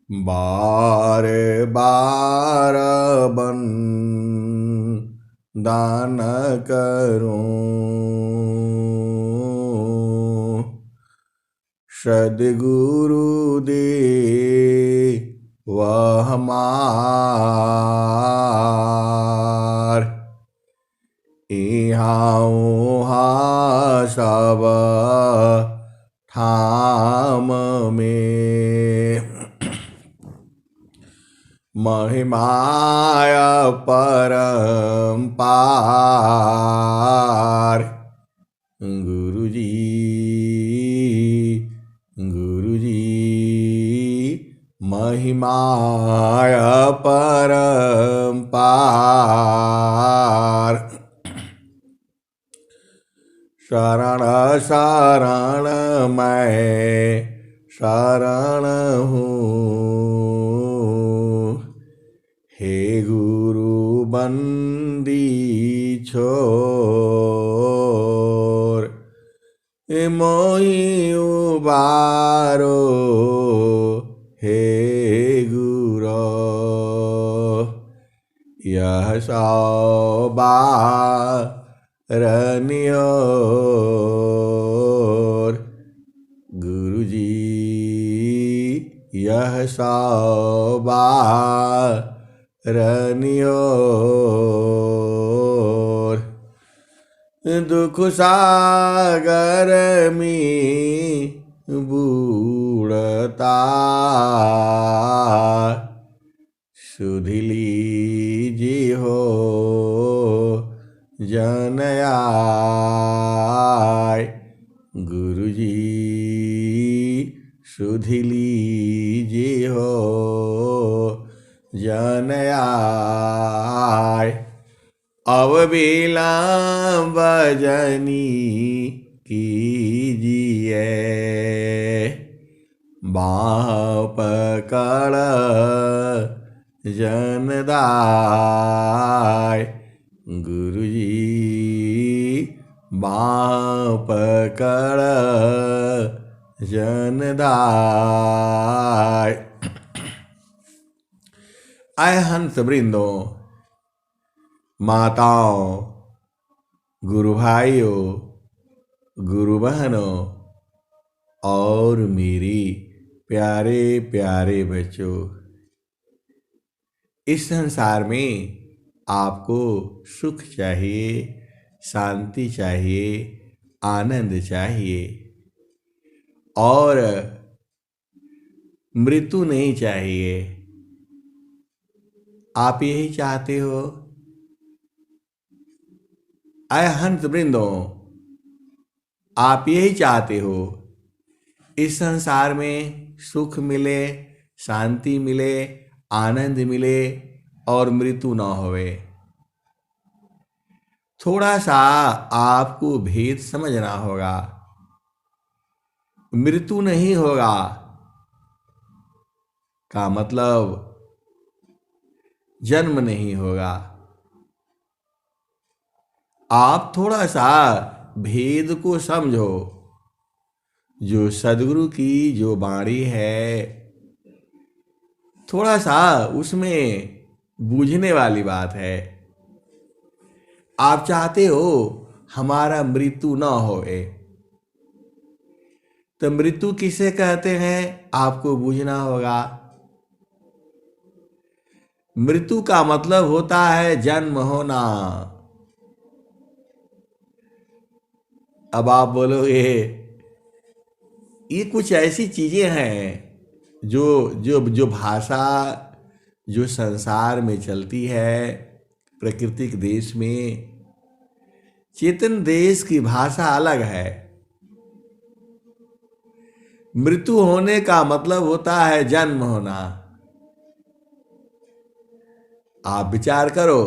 बार बार बन दान करूं, सद्गुरु दे वह हमार। इहाँ उहाँ सब ठाम में महिमाय परम्पार। गुरुजी गुरुजी महिमाय परम्पार। शरण शरण मैं शरण हूँ, हे गुरु बंदी छोर। मोहि उबारो हे गुरो, यह सौबारनियोर। गुरुजी यह सौबारनियोर। दुख सागर में बूढ़ता, सुध लीजिए हो जन आय। गुरुजी सुध लीजिए हो जन आय। अब विलंब जनी कीजिए, बाँह पकड़ जनदाय। गुरुजी बाँह पकड़ जनदाय। आए हंस वृंदों, माताओं, गुरु भाइयों, गुरु बहनों और मेरी प्यारे प्यारे बच्चों, इस संसार में आपको सुख चाहिए, शांति चाहिए, आनंद चाहिए और मृत्यु नहीं चाहिए। आप यही चाहते हो? आए हंस वृंदों, आप यही चाहते हो इस संसार में सुख मिले, शांति मिले, आनंद मिले और मृत्यु न होवे। थोड़ा सा आपको भेद समझना होगा। मृत्यु नहीं होगा का मतलब जन्म नहीं होगा। आप थोड़ा सा भेद को समझो। जो सद्गुरु की जो वाणी है, थोड़ा सा उसमें बूझने वाली बात है। आप चाहते हो हमारा मृत्यु न होए, तो मृत्यु किसे कहते हैं आपको बूझना होगा। मृत्यु का मतलब होता है जन्म होना। अब आप बोलोगे ये कुछ ऐसी चीजें हैं जो जो जो भाषा जो संसार में चलती है, प्राकृतिक देश में, चेतन देश की भाषा अलग है। मृत्यु होने का मतलब होता है जन्म होना। आप विचार करो,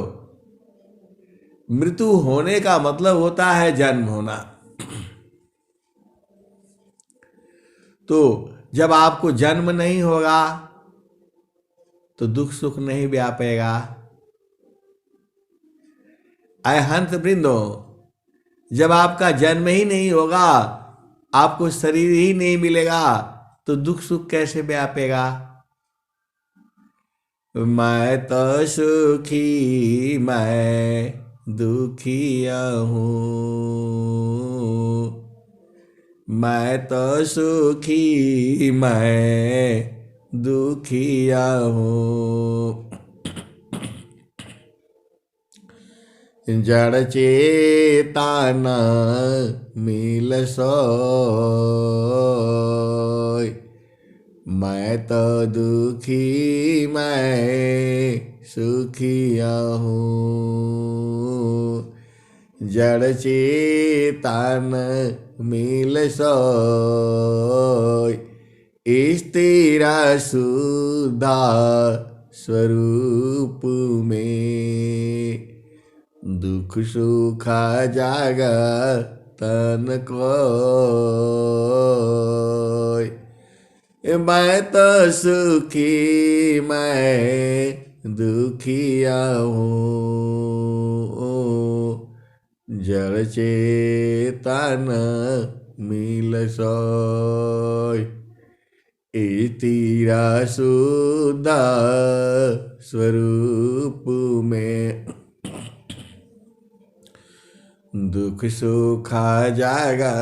मृत्यु होने का मतलब होता है जन्म होना। तो जब आपको जन्म नहीं होगा तो दुख सुख नहीं व्यापेगा। अय हंस वृंदो, जब आपका जन्म ही नहीं होगा, आपको शरीर ही नहीं मिलेगा, तो दुख सुख कैसे व्यापेगा। मैं तो सुखी मैं दुखिया हूँ, मैं तो सुखी मैं दुखिया हूँ। जड़ चेतन मिल सोय, मैं तो दुखी मैं सुखिया हूँ। जड़ चेतन मिल सोय, स्थिर शुद्ध स्वरूप में। दुख सुख जाग तन कोय, मैं तो सुखी मैं दुखिया हूँ। जड़ चेतन मिल सोय, स्थिर शुद्ध स्वरूप में। दुख सुख जागा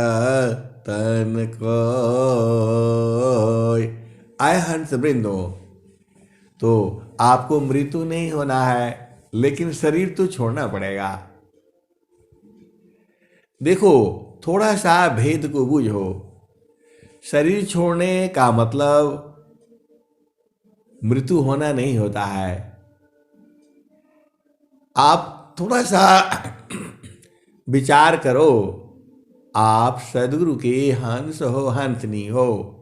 तन कोय। आए हंस वृंदो, तो आपको मृत्यु नहीं होना है, लेकिन शरीर तो छोड़ना पड़ेगा। देखो, थोड़ा सा भेद को बूझो। शरीर छोड़ने का मतलब मृत्यु होना नहीं होता है। आप थोड़ा सा विचार करो, आप सदगुरु के हंस हो, हंसनी हो।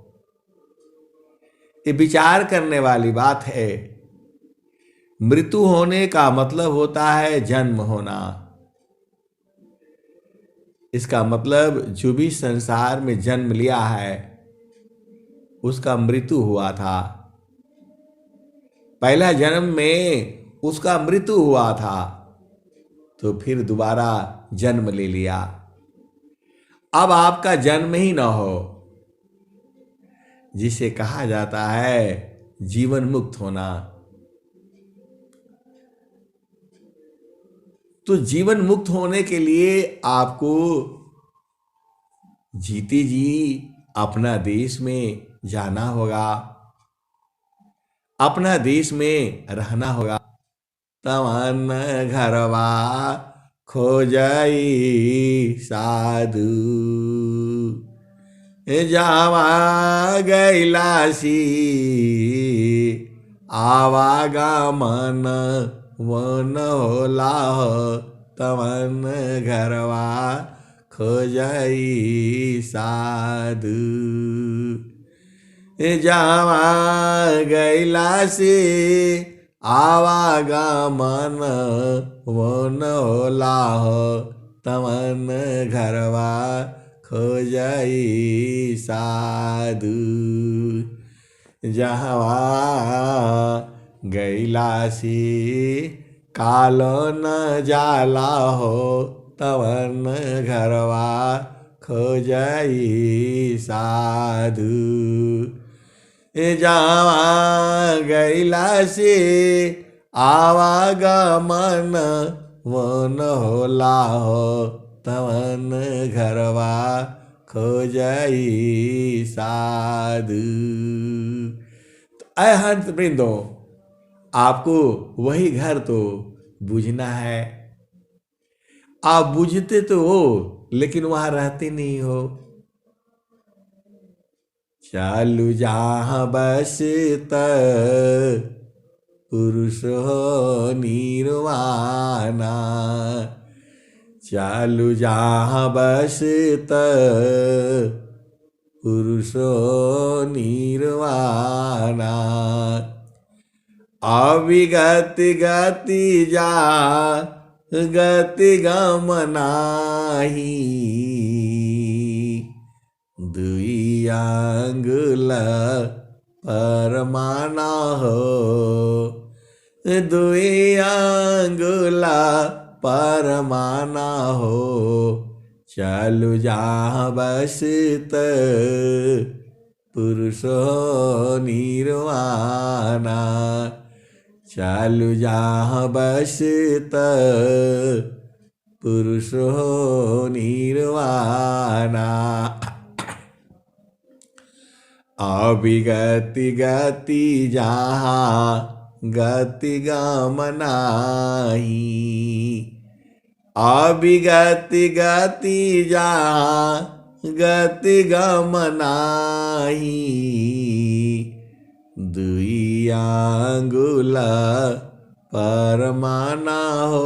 ये विचार करने वाली बात है। मृत्यु होने का मतलब होता है जन्म होना। इसका मतलब जो भी संसार में जन्म लिया है उसका मृत्यु हुआ था। पहला जन्म में उसका मृत्यु हुआ था, तो फिर दोबारा जन्म ले लिया। अब आपका जन्म ही न हो, जिसे कहा जाता है जीवन मुक्त होना। तो जीवन मुक्त होने के लिए आपको जीते जी अपना देश में जाना होगा, अपना देश में रहना होगा। तवन घरवा खोजई साधु, जावा गैलासी आवागमन वन होला हो। तवन घरवा खोजई साधु, जावा गैलासी आवागमन वन होला हो। तवन घरवा खोजई साधु, जहवा गैलासी कालो न जाला हो। तवन घरवा खोजई साधु, जावा गैलासी आवागमन वन होला हो। तवन घरवा खोजई साधु। ऐ हंस वृंदो, आपको वही घर तो बूझना है। आप बूझते तो हो, लेकिन वहां रहते नहीं हो। चालू जहाँ बसत पुरुष हो निर्वाणा, चालू जहाँ बसत पुरुष हो निर्वाणा। अविगति गति जा गति गमनाही, दुई आंगुल परमाना हो। दुई आंगुल परमाना हो, चालू जहाँ बसत पुरुषो निर्वाणा। चालु जहाँ बस पुरुष हो निर्वाणा। अविगति गति जहाँ गति गमनाही। अविगति गति जहाँ गति गमनाही। दुई आंगुल परमाना हो।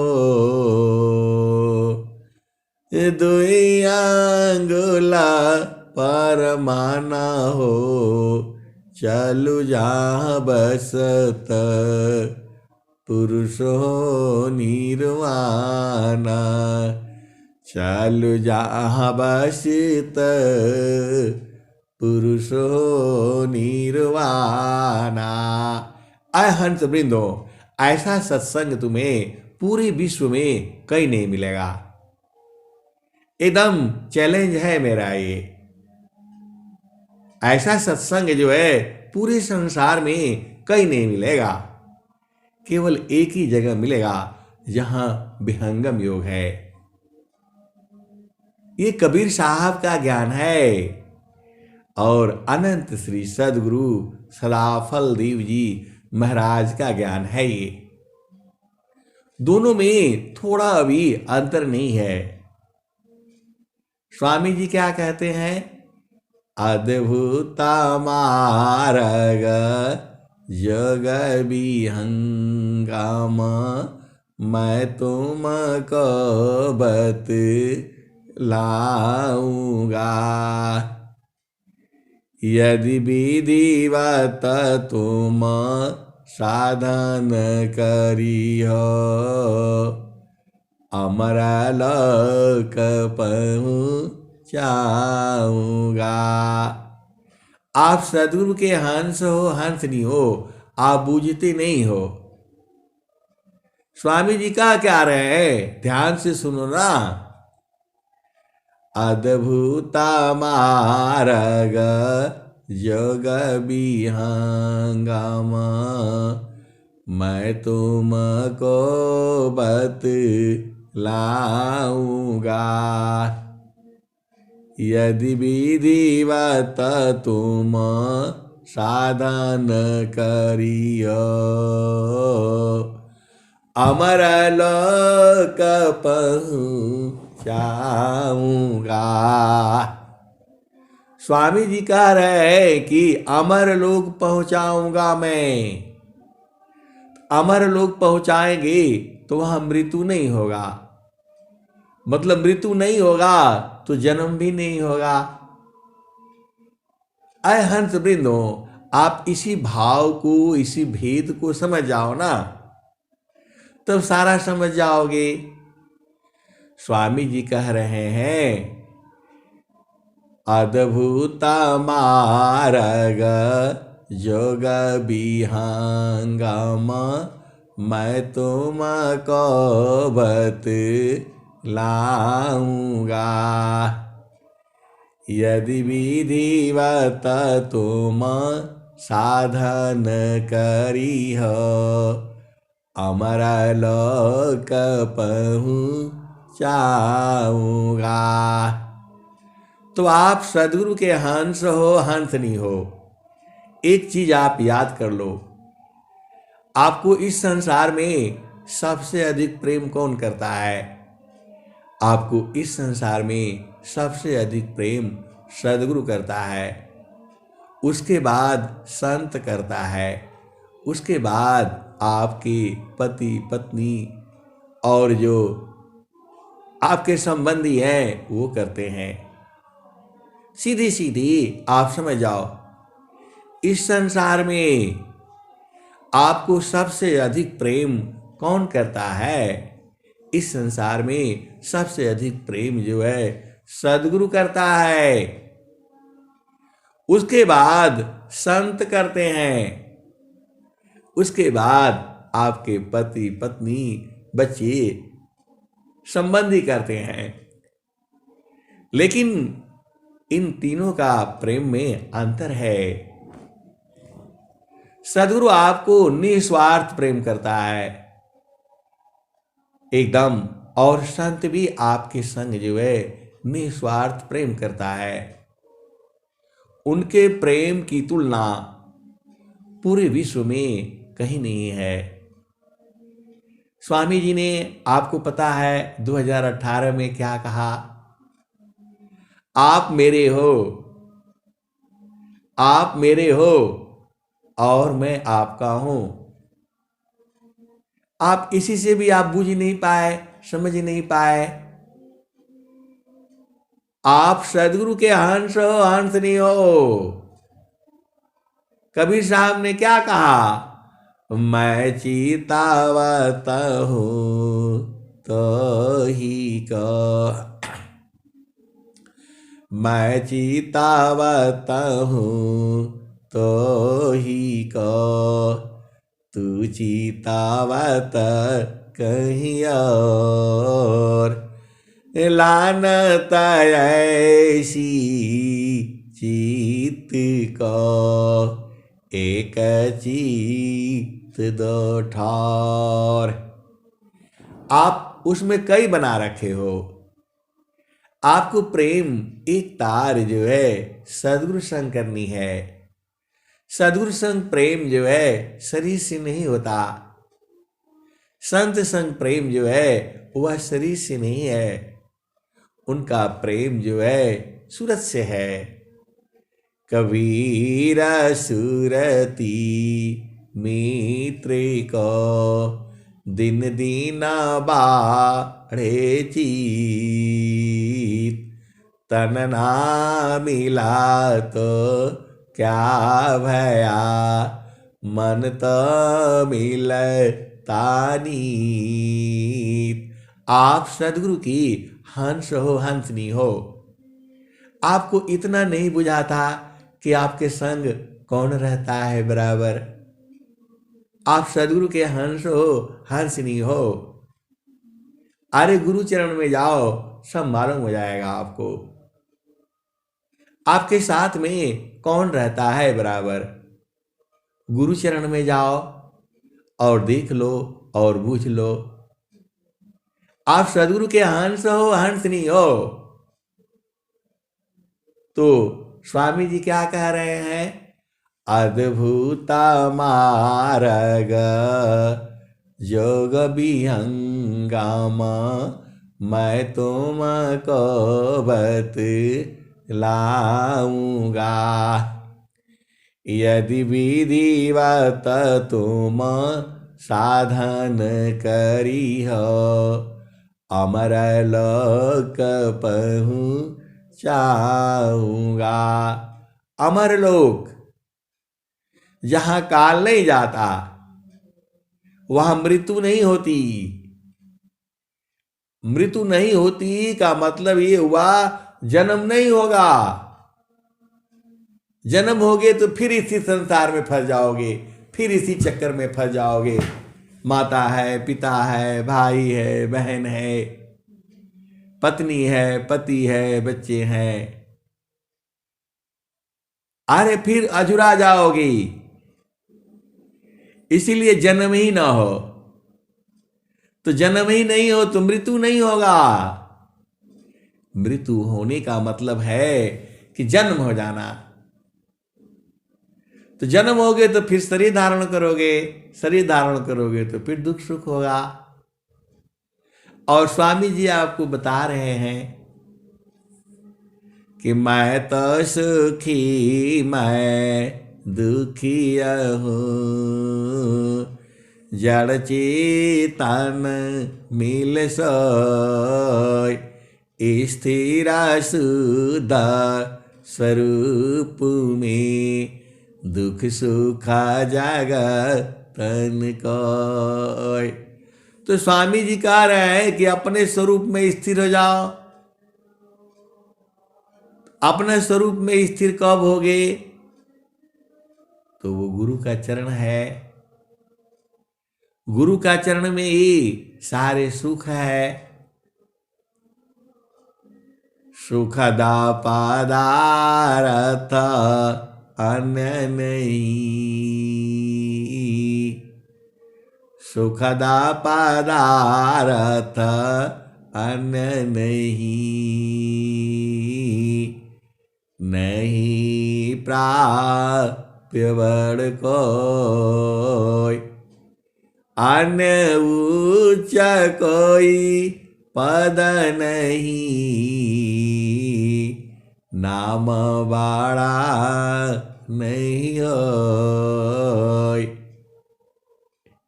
दुई आंगुल परमाना हो। चलु जहाँ बसत पुरुष हो निर्वाणा। चलु जहाँ बसत पुरुष हो निर्वाणा। आय हंस वृंदो, ऐसा सत्संग तुम्हें पूरे विश्व में कहीं नहीं मिलेगा। एकदम चैलेंज है मेरा ये। ऐसा सत्संग जो है पूरे संसार में कहीं नहीं मिलेगा। केवल एक ही जगह मिलेगा जहां विहंगम योग है। ये कबीर साहब का ज्ञान है और अनंत श्री सदगुरु सदाफल देव जी महाराज का ज्ञान है। ये दोनों में थोड़ा अभी अंतर नहीं है। स्वामी जी क्या कहते हैं? अद्भुत मार्ग जग विहंगम मैं तुमको बतलाऊंगा। यदि विधिवत तुम साधन करियो अमरलोक पहुँचाऊंगा। आप सद्गुरु के हंस हो, हंस नहीं हो, आप बूझते नहीं हो। स्वामी जी का क्या रहे हैं, ध्यान से सुनो ना। अद्भुत मार्ग जग विहंगम मैं तुमको बतलाऊंगा। यदि विधिवत तुम साधन करियो अमरलोक पहुँचाऊंगा। स्वामी जी कह रहे हैं कि अमरलोक पहुँचाऊंगा मैं। अमरलोक पहुँचाएंगे तो वहाँ मृत्यु नहीं होगा। मतलब मृत्यु नहीं होगा तो जन्म भी नहीं होगा। अय हंस वृंदो, आप इसी भाव को, इसी भेद को समझ जाओ ना, तब सारा समझ जाओगे। स्वामी जी कह रहे हैं अद्भुत मार्ग जोग विहंगम मैं तुमको बतलाऊंगा। यदि विधिवत तुम साधन करिहो अमरलोक पहुँचाऊंगा। तो आप सद्गुरु के हंस हो, हंस नहीं हो। एक चीज आप याद कर लो, आपको इस संसार में सबसे अधिक प्रेम कौन करता है? आपको इस संसार में सबसे अधिक प्रेम सद्गुरु करता है। उसके बाद संत करता है। उसके बाद आपके पति पत्नी और जो आपके संबंधी हैं वो करते हैं। सीधी सीधी आप समझ जाओ, इस संसार में आपको सबसे अधिक प्रेम कौन करता है? इस संसार में सबसे अधिक प्रेम जो है सद्गुरु करता है। उसके बाद संत करते हैं। उसके बाद आपके पति पत्नी बच्चे संबंधी करते हैं। लेकिन इन तीनों का प्रेम में अंतर है। सदगुरु आपको निस्वार्थ प्रेम करता है एकदम, और संत भी आपके संग जो है निस्वार्थ प्रेम करता है। उनके प्रेम की तुलना पूरे विश्व में कहीं नहीं है। स्वामी जी ने, आपको पता है 2018 में क्या कहा? आप मेरे हो, आप मेरे हो और मैं आपका हूं। आप इसी से भी आप बूझ नहीं पाए, समझ नहीं पाए। आप सदगुरु के हंस हो, हंस नहीं हो। कबीर साहब ने क्या कहा? मैं चितावत हूं तो ही को, मैं चितावत हूं तो ही को, तू चितावत कहीं और। लानत ऐसी चित को, एक चित दो ठार। आप उसमें कई बना रखे हो। आपको प्रेम एक तार जो है सदगुरु संग करनी है। सदगुरु संग प्रेम जो है शरीर से नहीं होता। संत संग प्रेम जो है वह शरीर से नहीं है। उनका प्रेम जो है सूरत से है। कबीर सुरती मित्र को, दिन दीना बाढ़े चीत। तन ना मिला तो क्या भया, मन तो मिलता नीत। आप सदगुरु की हंस हो, हंसनी हो। आपको इतना नहीं बुझाता कि आपके संग कौन रहता है बराबर। आप सदगुरु के हंस हो, हंसनी हो। अरे गुरु चरण में जाओ, सब मालूम हो जाएगा आपको। आपके साथ में कौन रहता है बराबर। गुरु चरण में जाओ और देख लो और बूझ लो। आप सदगुरु के हंस हो, हंसनी हो। तो स्वामी जी क्या कह रहे हैं? अद्भुत मार्ग योग विहंगम, मैं तुमको बतलाऊंगा। यदि विधिवत तुम साधन करी हो, अमर लोक पहुँचाऊंगा। अमर लोक, जहां काल नहीं जाता, वहां मृत्यु नहीं होती। मृत्यु नहीं होती का मतलब ये हुआ जन्म नहीं होगा। जन्म होगे तो फिर इसी संसार में फंस जाओगे, फिर इसी चक्कर में फंस जाओगे। माता है, पिता है, भाई है, बहन है, पत्नी है, पति है, बच्चे हैं। अरे फिर अझुरा जाओगी। इसीलिए जन्म ही ना हो। तो जन्म ही नहीं हो तो मृत्यु नहीं होगा। मृत्यु होने का मतलब है कि जन्म हो जाना। तो जन्म होगे तो फिर शरीर धारण करोगे, शरीर धारण करोगे तो फिर दुख सुख होगा। और स्वामी जी आपको बता रहे हैं कि मैं तो सुखी मैं दुखी हूँ, जड़ चेतन मिल सोय, स्थिरा शुद्ध स्वरूप में, दुख सुख जगतन कोय। तो स्वामी जी कह रहे हैं कि अपने स्वरूप में स्थिर हो जाओ। अपने स्वरूप में स्थिर कब होगे? तो वो गुरु का चरण है। गुरु का चरण में ही सारे सुख है। सुखदा पदारथ अन्य नहीं, सुखदा पदार्थ अन्य नहीं प्राप्य बड़ कोई, अन्य उच्च कोई पद नहीं, नाम बड़ा नहीं होय।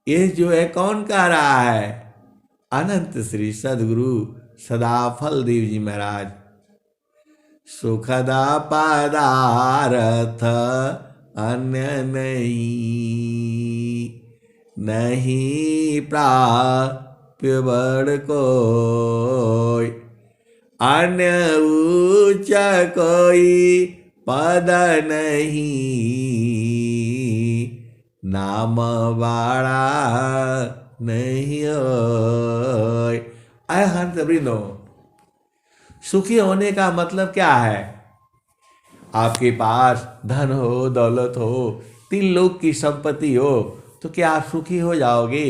ये जो है कौन कह रहा है? अनंत श्री सदगुरु सदाफल देव जी महाराज। सुखदा पदार्थ अन्य नहीं प्राप्य बड़ कोई, अन्य उच्च कोई पद नहीं, नाम बड़ा नहीं होय। आय हंस वृंदो, सुखी होने का मतलब क्या है? आपके पास धन हो, दौलत हो, 3 लोक की संपत्ति हो, तो क्या आप सुखी हो जाओगे?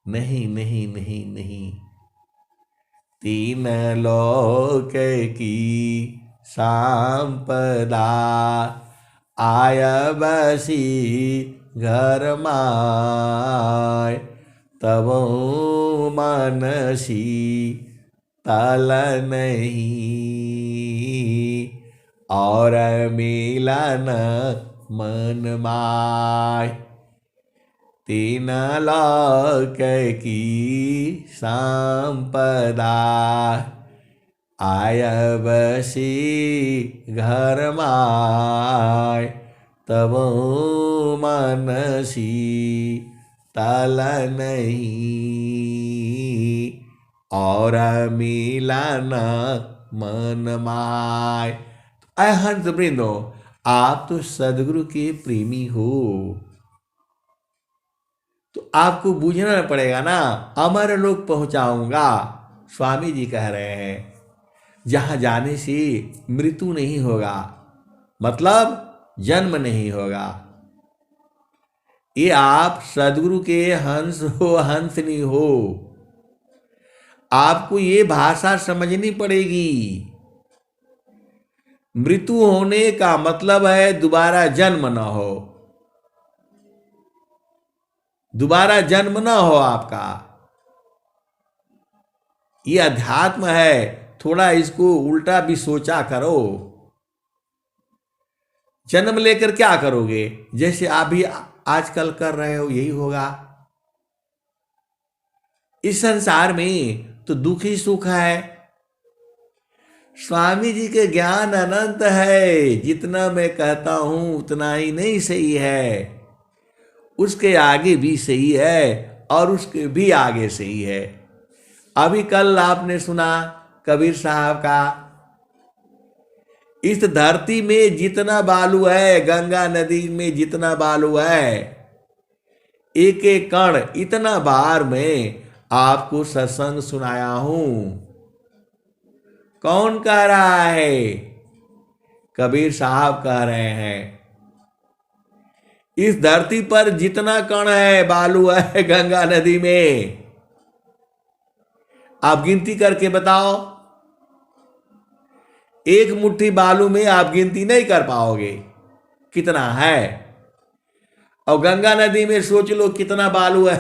नहीं नहीं नहीं नहीं। 3 लोक की संपदा आय बसी घर माय, तब मनसी तल नहीं, और मिलन मन माय। 3 लोक की संपदा आय बसी घर माय, तब मनसी तल नहीं, और मिलन मन माय। अय हंस वृंदो, आप तो सदगुरु के प्रेमी हो, तो आपको बूझना पड़ेगा ना। अमर लोक पहुंचाऊंगा, स्वामी जी कह रहे हैं। जहां जाने से मृत्यु नहीं होगा, मतलब जन्म नहीं होगा। ये आप सदगुरु के हंस हो, हंसनी हो, आपको ये भाषा समझनी पड़ेगी। मृत्यु होने का मतलब है दोबारा जन्म न हो, दोबारा जन्म न हो आपका। ये अध्यात्म है, थोड़ा इसको उल्टा भी सोचा करो। जन्म लेकर क्या करोगे? जैसे आप भी आजकल कर रहे हो, यही होगा। इस संसार में तो दुख ही सुख है। स्वामी जी के ज्ञान अनंत है, जितना मैं कहता हूं उतना ही नहीं सही है, उसके आगे भी सही है और उसके भी आगे सही है। अभी कल आपने सुना कबीर साहब का, इस धरती में जितना बालू है, गंगा नदी में जितना बालू है, एक एक कण, इतना बार मैं आपको सत्संग सुनाया हूं। कौन कह रहा है? कबीर साहब कह रहे हैं। इस धरती पर जितना कण है, बालू है गंगा नदी में, आप गिनती करके बताओ। एक मुट्ठी बालू में आप गिनती नहीं कर पाओगे कितना है। और गंगा नदी में सोच लो कितना बालू है,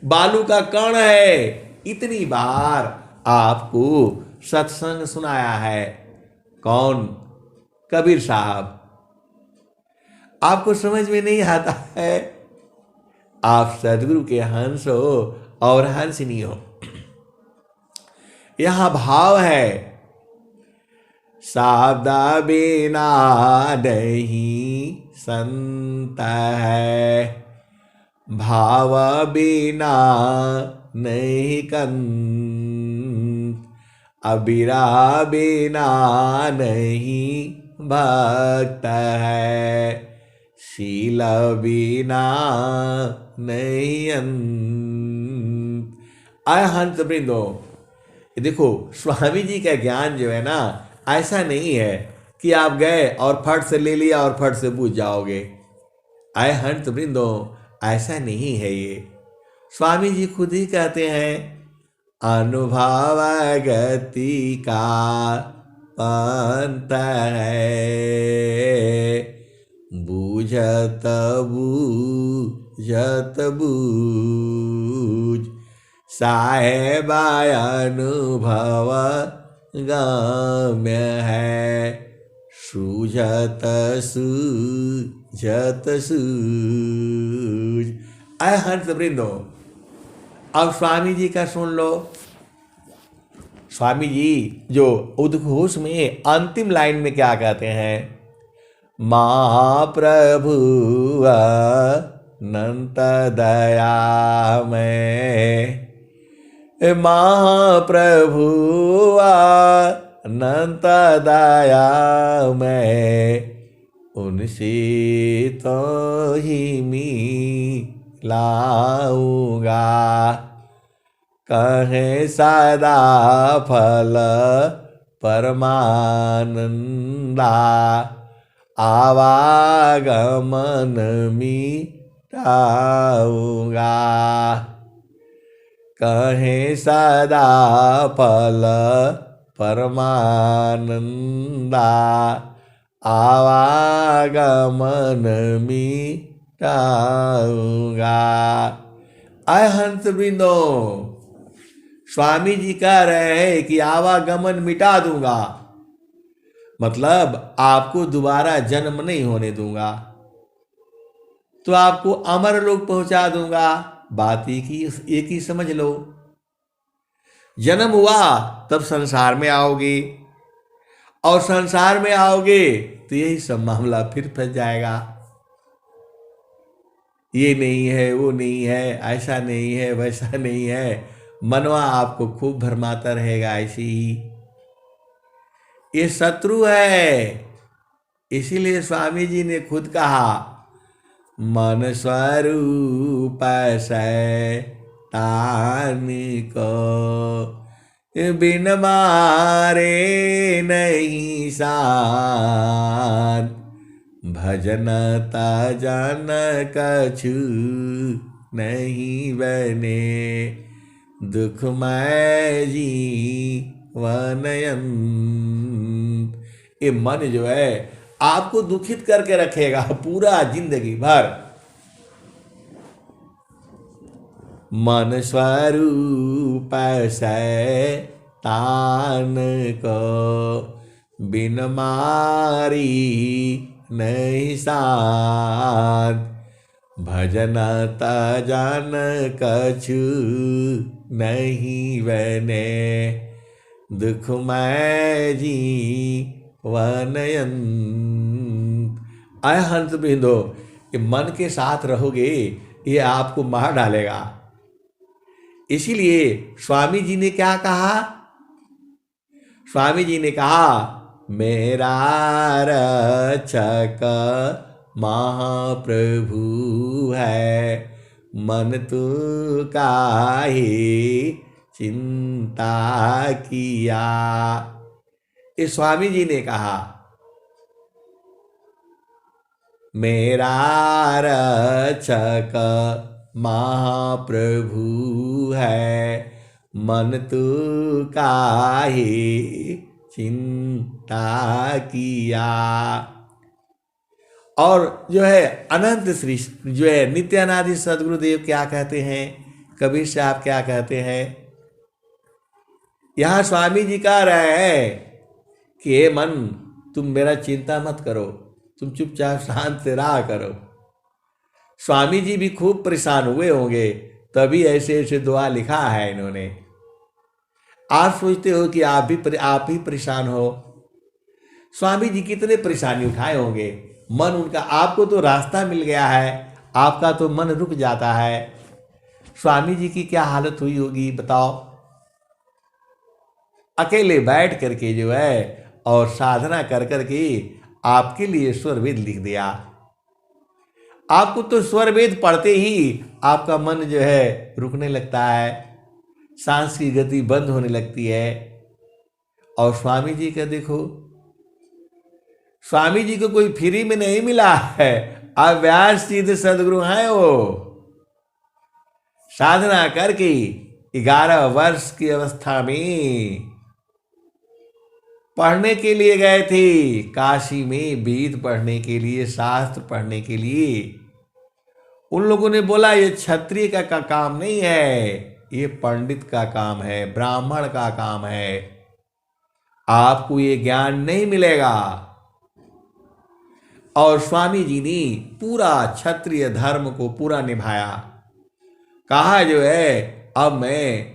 बालू का कण है। इतनी बार आपको सत्संग सुनाया है। कौन? कबीर साहब। आपको समझ में नहीं आता है। आप सदगुरु के हंस हो और हंसनी हो। यहां भाव है, शब्द बिना नहीं संत है, भाव बिना नहीं कंत, अबिरा बिना नहीं भक्त है, शील बिना नहीं अंत। आय हंस वृंदो, देखो स्वामी जी का ज्ञान जो है ना, ऐसा नहीं है कि आप गए और फट से ले लिया और फट से बूझ जाओगे। आय हंस वृंदो, ऐसा नहीं है ये। स्वामी जी खुद ही कहते हैं, अनुभव गति का पंत है, बूझत बूझत बूझ, साहेबा अनुभव गम्य है, सूझत सूझत सूझ। अय हंस वृंदो, अब स्वामी जी का सुन लो। स्वामी जी जो उद्घोष में अंतिम लाइन में क्या कहते हैं, महाप्रभु अनंत दयामय, महाप्रभु अनंत दयामय, उनसे तो ही मिलाऊंगा, कहे सदा फल परमानंदा, आवागमन मिटाऊंगा, कहे सदा फल परमानंदा, आवागमन मिटाऊंगा। अय हंस वृंदो, स्वामी जी कह रहे हैं कि आवागमन मिटा दूंगा, मतलब आपको दोबारा जन्म नहीं होने दूंगा, तो आपको अमर लोक पहुंचा दूंगा। बात एक ही समझ लो, जन्म हुआ तब संसार में आओगे, और संसार में आओगे तो यही सब मामला फिर फंस जाएगा। ये नहीं है, वो नहीं है, ऐसा नहीं है, वैसा नहीं है, मनवा आपको खूब भरमाता रहेगा ऐसे ही। ये शत्रु है, इसीलिए स्वामी जी ने खुद कहा, मन स्वरूप शैतान को, बिन मारे नहीं सान, भजन तजन कछु नहीं बने, दुखमय जीवनयन। ये मन जो है आपको दुखित करके रखेगा पूरा जिंदगी भर। मन स्वरूप शैतान को, बिन मारी नहीं साध, भजन तजन कछु नहीं बने, दुखमय जीवनयन। अय हंस बिंदो, ये मन के साथ रहोगे ये आपको मार डालेगा। इसीलिए स्वामी जी ने क्या कहा, स्वामी जी ने कहा, मेरा रक्षक महाप्रभु है, मन तू काहे चिंता किया। ये स्वामी जी ने कहा, मेरा रक्षक महाप्रभु है, मन तू काहे चिंता किया। और जो है अनंत श्री जो है नित्यानादि सदगुरुदेव क्या कहते हैं, कबीर साहब क्या कहते हैं, यहाँ स्वामी जी कह रहे हैं कि हे मन, तुम मेरा चिंता मत करो, तुम चुपचाप शांत से रहा करो। स्वामी जी भी खूब परेशान हुए होंगे, तभी ऐसे ऐसे दुआ लिखा है इन्होंने। आप सोचते हो कि आप ही परेशान हो, स्वामी जी कितने परेशानी उठाए होंगे। मन उनका, आपको तो रास्ता मिल गया है, आपका तो मन रुक जाता है। स्वामी जी की क्या हालत हुई होगी बताओ। अकेले बैठ करके जो है और साधना कर करके आपके लिए स्वर वेद लिख दिया। आपको तो स्वर वेद पढ़ते ही आपका मन जो है रुकने लगता है, सांस की गति बंद होने लगती है। और स्वामी जी का देखो, स्वामी जी को कोई फ्री में नहीं मिला है, अव्यास सिद्ध सदगुरु हैं वो। साधना करके 11 वर्ष की अवस्था में पढ़ने के लिए गए थे काशी में, वेद पढ़ने के लिए, शास्त्र पढ़ने के लिए। उन लोगों ने बोला ये क्षत्रिय का काम नहीं है, ये पंडित का काम है, ब्राह्मण का काम है, आपको ये ज्ञान नहीं मिलेगा। और स्वामी जी ने पूरा क्षत्रिय धर्म को पूरा निभाया। कहा जो है अब मैं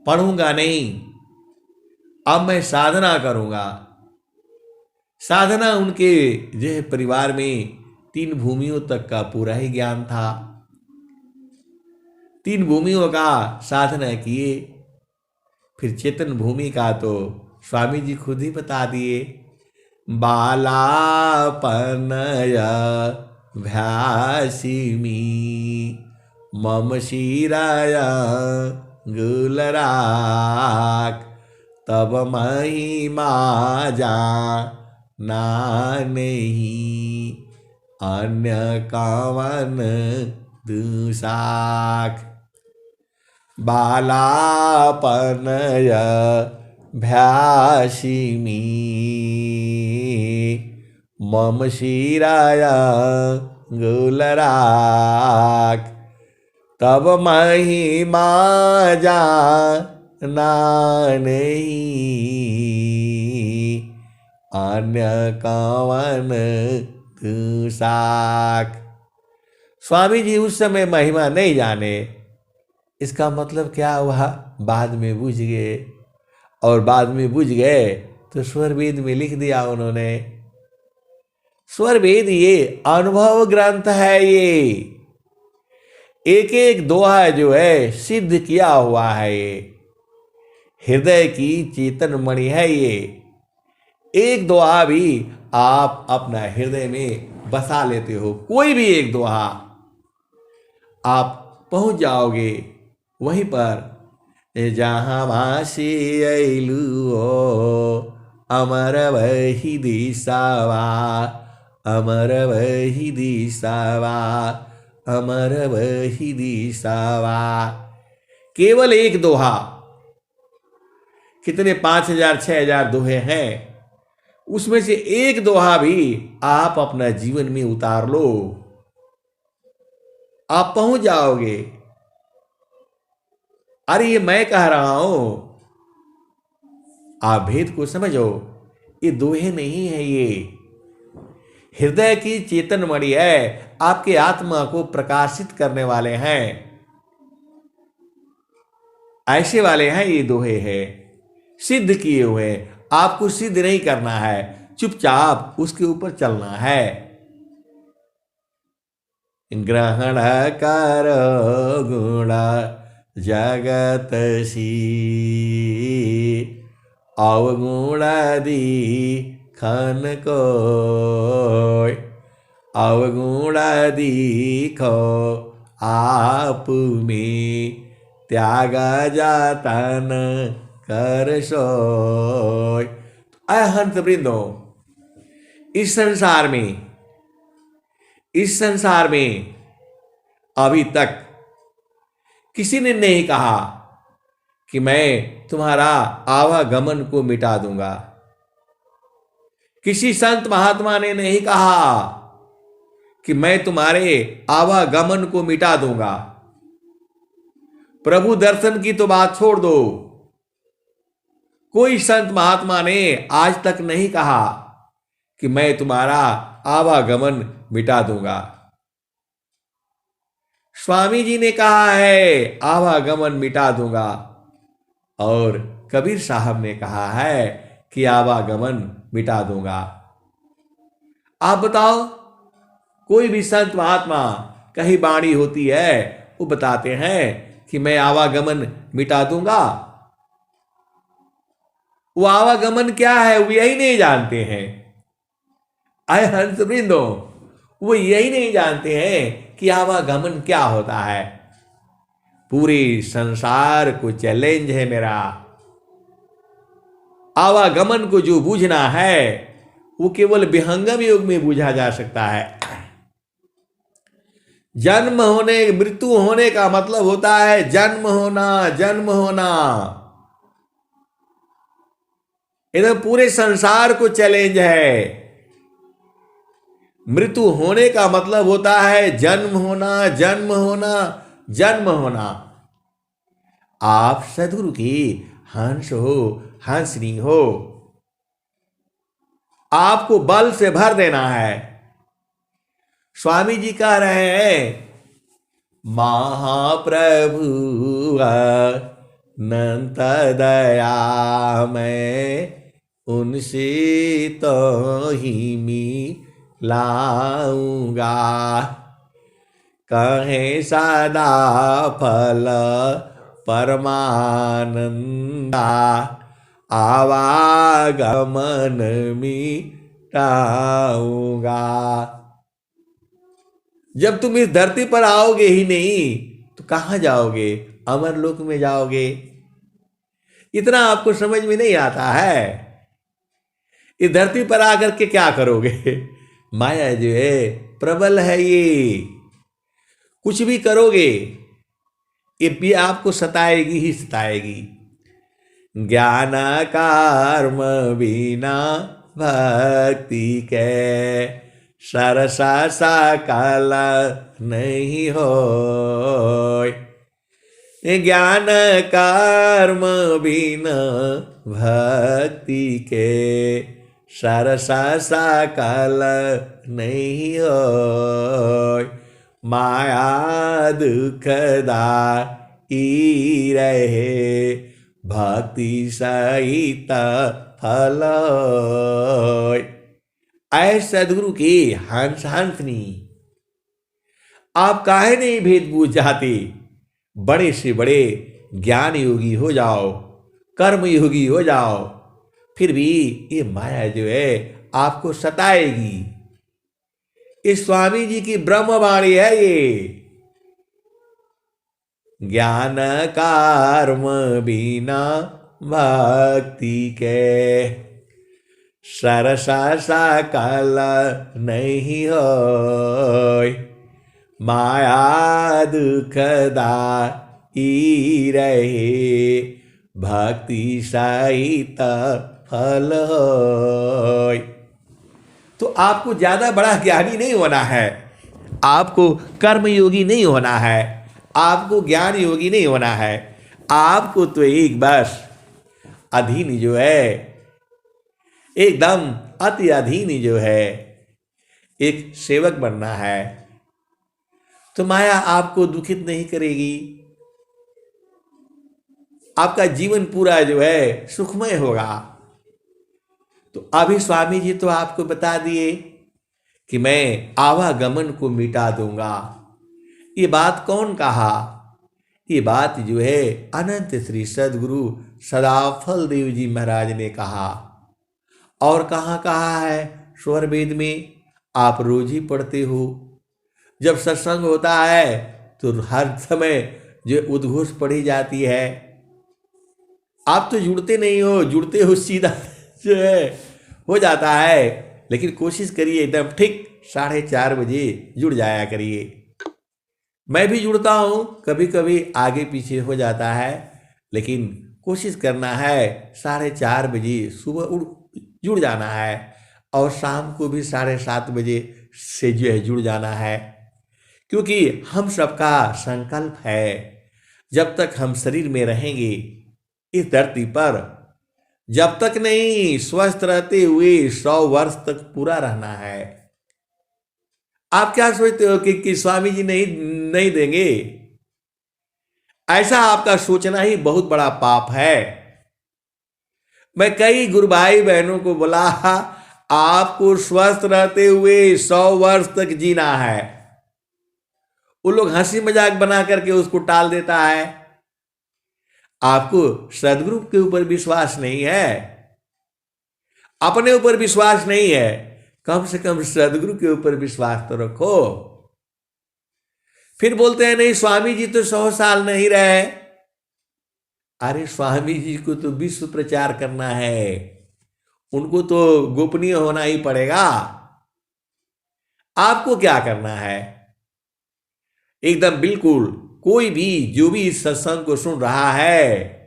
पढ़ूंगा नहीं, अब मैं साधना करूंगा। साधना उनके जो है परिवार में 3 भूमियों तक का पूरा ही ज्ञान था। 3 भूमियों का साधना किए। फिर चेतन भूमि का तो स्वामी जी खुद ही बता दिए। बालापनय भ्यासिमी मम शिराय गुलराक तब महिमा जाना नहीं अन्य कवन दुसाक। बालापनय भ्यासिमी मम शिराय गुलराक तब महिमा जाना नहीं अन्य कवन दुसाक। स्वामी जी उस समय महिमा नहीं जाने, इसका मतलब क्या हुआ? बाद में बुझ गए, और बाद में बुझ गए तो स्वर वेद में लिख दिया उन्होंने। स्वर वेद ये अनुभव ग्रंथ है, ये एक एक दोहा जो है सिद्ध किया हुआ है, ये हृदय की चेतन मणि है। ये एक दोहा भी आप अपना हृदय में बसा लेते हो, कोई भी एक दोहा आप पहुंच जाओगे वहीं पर। जहाँ वासी अइलू अमर वही दिशावा, अमर वही दिशावा, अमर वही दिशावा। केवल एक दोहा, कितने 5000 6000 दोहे हैं, उसमें से एक दोहा भी आप अपना जीवन में उतार लो, आप पहुंच जाओगे। अरे ये मैं कह रहा हूं, आप भेद को समझो। ये दोहे नहीं है, ये हृदय की चेतन मणि है, आपके आत्मा को प्रकाशित करने वाले हैं, ऐसे वाले हैं ये दोहे हैं, सिद्ध किए हुए। आपको सिद्ध नहीं करना है, चुपचाप उसके ऊपर चलना है। ग्रहण करो गुण जगत सी अवगुण दिखन को, अवगुण दिखो आप में त्याग जातन कर सोय। हंस वृंदो, इस संसार में अभी तक किसी ने नहीं कहा कि मैं तुम्हारा आवागमन को मिटा दूंगा। किसी संत महात्मा ने नहीं कहा कि मैं तुम्हारे आवागमन को मिटा दूंगा। प्रभु दर्शन की तो बात छोड़ दो, कोई संत महात्मा ने आज तक नहीं कहा कि मैं तुम्हारा आवागमन मिटा दूंगा। स्वामी जी ने कहा है आवागमन मिटा दूंगा, और कबीर साहब ने कहा है कि आवागमन मिटा दूंगा। आप बताओ, कोई भी संत महात्मा कहीं वाणी होती है, वो बताते हैं कि मैं आवागमन मिटा दूंगा? वो आवागमन क्या है वो यही नहीं जानते हैं। आए हंसवृंदो, वो यही नहीं जानते हैं कि आवागमन क्या होता है। पूरे संसार को चैलेंज है मेरा, आवागमन को जो बूझना है वो केवल विहंगम योग में बूझा जा सकता है। जन्म होने, मृत्यु होने का मतलब होता है जन्म होना, जन्म होना। इधर पूरे संसार को चैलेंज है। मृत्यु होने का मतलब होता है जन्म होना, जन्म होना, जन्म होना। आप सदगुरु की हंस हो, हंसनी हो, आपको बल से भर देना है। स्वामी जी कह रहे हैं, महाप्रभु अनंत दया मैं उनसे तो ही मिलाऊंगा, कहे सदा फल परमानंदा, आवागमन मिटाऊंगा। जब तुम इस धरती पर आओगे ही नहीं तो कहां जाओगे? अमर लोक में जाओगे। इतना आपको समझ में नहीं आता है। इस धरती पर आकर के क्या करोगे? माया जो है प्रबल है, ये कुछ भी करोगे ये भी आपको सताएगी ही सताएगी। ज्ञान कर्म बिना भक्ति के सरसा सकल नहीं हो। ज्ञान कर्म बिना भक्ति के सरसा सकल नहीं हो। माया दुखदाई रहे भक्ति सहित फल। ऐ सदगुरु की हंस हंसनी, आप काहे नहीं भेद बूझ जाते? बड़े से बड़े ज्ञान योगी हो जाओ, कर्म योगी हो जाओ, फिर भी ये माया जो है आपको सताएगी। इस स्वामी जी की ब्रह्मवाणी है ये। ज्ञान कर्म बिना भक्ति के सरसा सकल नहीं हो। माया दुखदाई रहे भक्ति सहित फल होय। तो आपको ज्यादा बड़ा ज्ञानी नहीं होना है, आपको कर्म योगी नहीं होना है, आपको ज्ञान योगी नहीं होना है। आपको तो एक बस अधीन जो है, एकदम अति अधीन जो है, एक सेवक बनना है। तो माया आपको दुखित नहीं करेगी, आपका जीवन पूरा जो है सुखमय होगा। तो अभी स्वामी जी तो आपको बता दिए कि मैं आवागमन को मिटा दूंगा। ये बात कौन कहा? ये बात जो है अनंत श्री सदगुरु सदाफल देव जी महाराज ने कहा। और कहाँ कहा है? स्वर वेद में आप रोज ही पढ़ते हो। जब सत्संग होता है तो हर समय जो उद्घोष पढ़ी जाती है। आप तो जुड़ते नहीं हो, जुड़ते हो सीधा जो है हो जाता है। लेकिन कोशिश करिए एकदम ठीक 4:30 बजे जुड़ जाया करिए। मैं भी जुड़ता हूँ, कभी कभी आगे पीछे हो जाता है, लेकिन कोशिश करना है 4:30 बजे सुबह जुड़ जाना है। और शाम को भी 7:30 बजे से जो है जुड़ जाना है। क्योंकि हम सबका संकल्प है, जब तक हम शरीर में रहेंगे इस धरती पर, जब तक नहीं स्वस्थ रहते हुए 100 वर्ष तक पूरा रहना है। आप क्या सोचते हो कि स्वामी जी नहीं देंगे? ऐसा आपका सोचना ही बहुत बड़ा पाप है। मैं कई गुरु भाई बहनों को बोला, आपको स्वस्थ रहते हुए 100 वर्ष तक जीना है। वो लोग हंसी मजाक बना करके उसको टाल देता है। आपको सदगुरु के ऊपर विश्वास नहीं है, अपने ऊपर विश्वास नहीं है, कम से कम सदगुरु के ऊपर विश्वास तो रखो। फिर बोलते हैं नहीं स्वामी जी तो 100 साल नहीं रहे। अरे स्वामी जी को तो विश्व प्रचार करना है, उनको तो गोपनीय होना ही पड़ेगा। आपको क्या करना है? एकदम बिल्कुल कोई भी जो भी इस सत्संग को सुन रहा है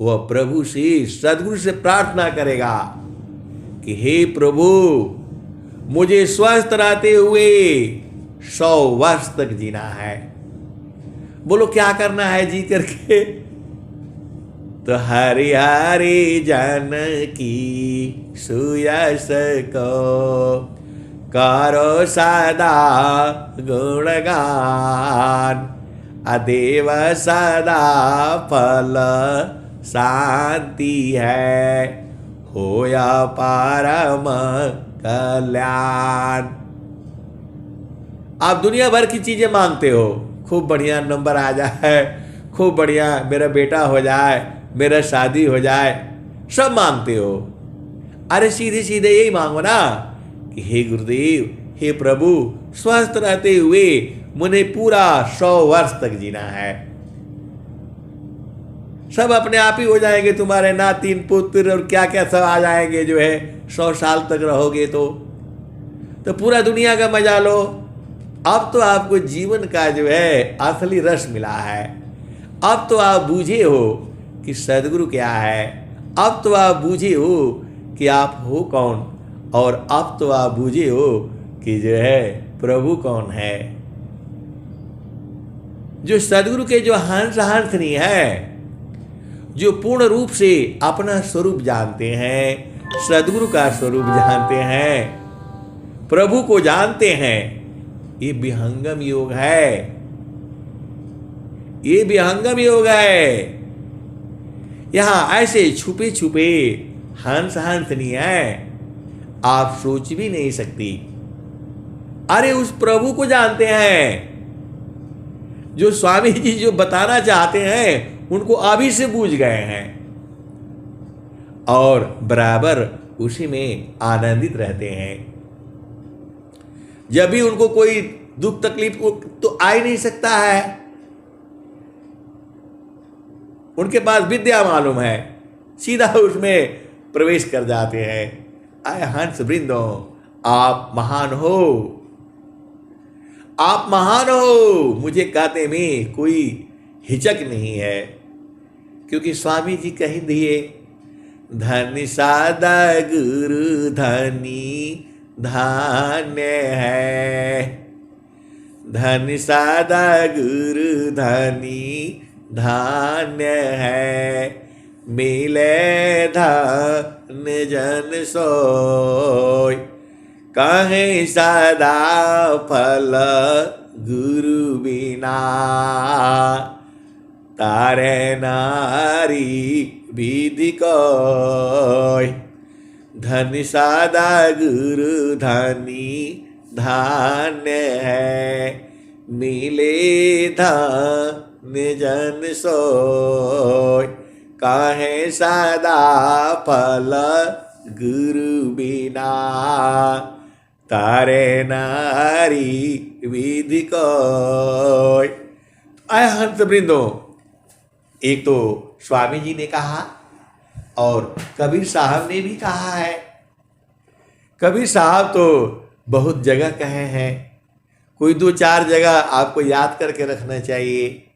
वह प्रभु से, सदगुरु से प्रार्थना करेगा कि हे प्रभु, मुझे स्वस्थ रहते हुए 100 वर्ष तक जीना है। बोलो क्या करना है जी करके? तो हरि हरि जन की सुयस को करो सदा गुणगान, अदेव सदा फल शांति है, होया परम कल्याण। आप दुनिया भर की चीजें मांगते हो, खूब बढ़िया नंबर आ जाए, खूब बढ़िया मेरा बेटा हो जाए, मेरा शादी हो जाए, सब मांगते हो। अरे सीधे सीधे यही मांगो ना कि हे गुरुदेव, हे प्रभु, स्वस्थ रहते हुए मुझे पूरा 100 वर्ष तक जीना है। सब अपने आप ही हो जाएंगे, तुम्हारे नातीन पुत्र और क्या क्या सब आ जाएंगे, जो है 100 साल तक रहोगे तो पूरा दुनिया का मजा लो। अब तो आपको जीवन का जो है असली रस मिला है। अब तो आप बूझे हो कि सदगुरु क्या है। अब तो आप बूझे हो कि आप हो कौन, और अब तो आप बूझे हो कि जो है प्रभु कौन है। जो सदगुरु के जो हंस हंसनी है, जो पूर्ण रूप से अपना स्वरूप जानते हैं, सदगुरु का स्वरूप जानते हैं, प्रभु को जानते हैं, ये विहंगम योग है। ये विहंगम योग है। यहां ऐसे छुपे छुपे हंस हंसनी है, आप सोच भी नहीं सकती। अरे उस प्रभु को जानते हैं जो स्वामी जी जो बताना चाहते हैं उनको अभी से बूझ गए हैं, और बराबर उसी में आनंदित रहते हैं। जब भी उनको कोई दुख तकलीफ तो आ ही नहीं सकता है, उनके पास विद्या मालूम है, सीधा उसमें प्रवेश कर जाते हैं। आय हंस वृंदो, आप महान हो, आप महान हो, मुझे कहने में कोई हिचक नहीं है, क्योंकि स्वामी जी कह दिए, धन्य सादा गुरु धनी धान्य है, धन्य सादा गुरु धनी धान्य है, मिले धन्य जन सोय, कहे सदा फल गुरु बिना, तारे नारी विधि कोय, धन्य सादा गुरु धनी धान्य है, मिले धन्य जन सोय, काहे सदा फल गुरु बिना, तारे नारी विधि कोय। आय हंस वृंदो, एक तो स्वामी जी ने कहा और कबीर साहब ने भी कहा है। कबीर साहब तो बहुत जगह कहे हैं, कोई 2-4 जगह आपको याद करके रखना चाहिए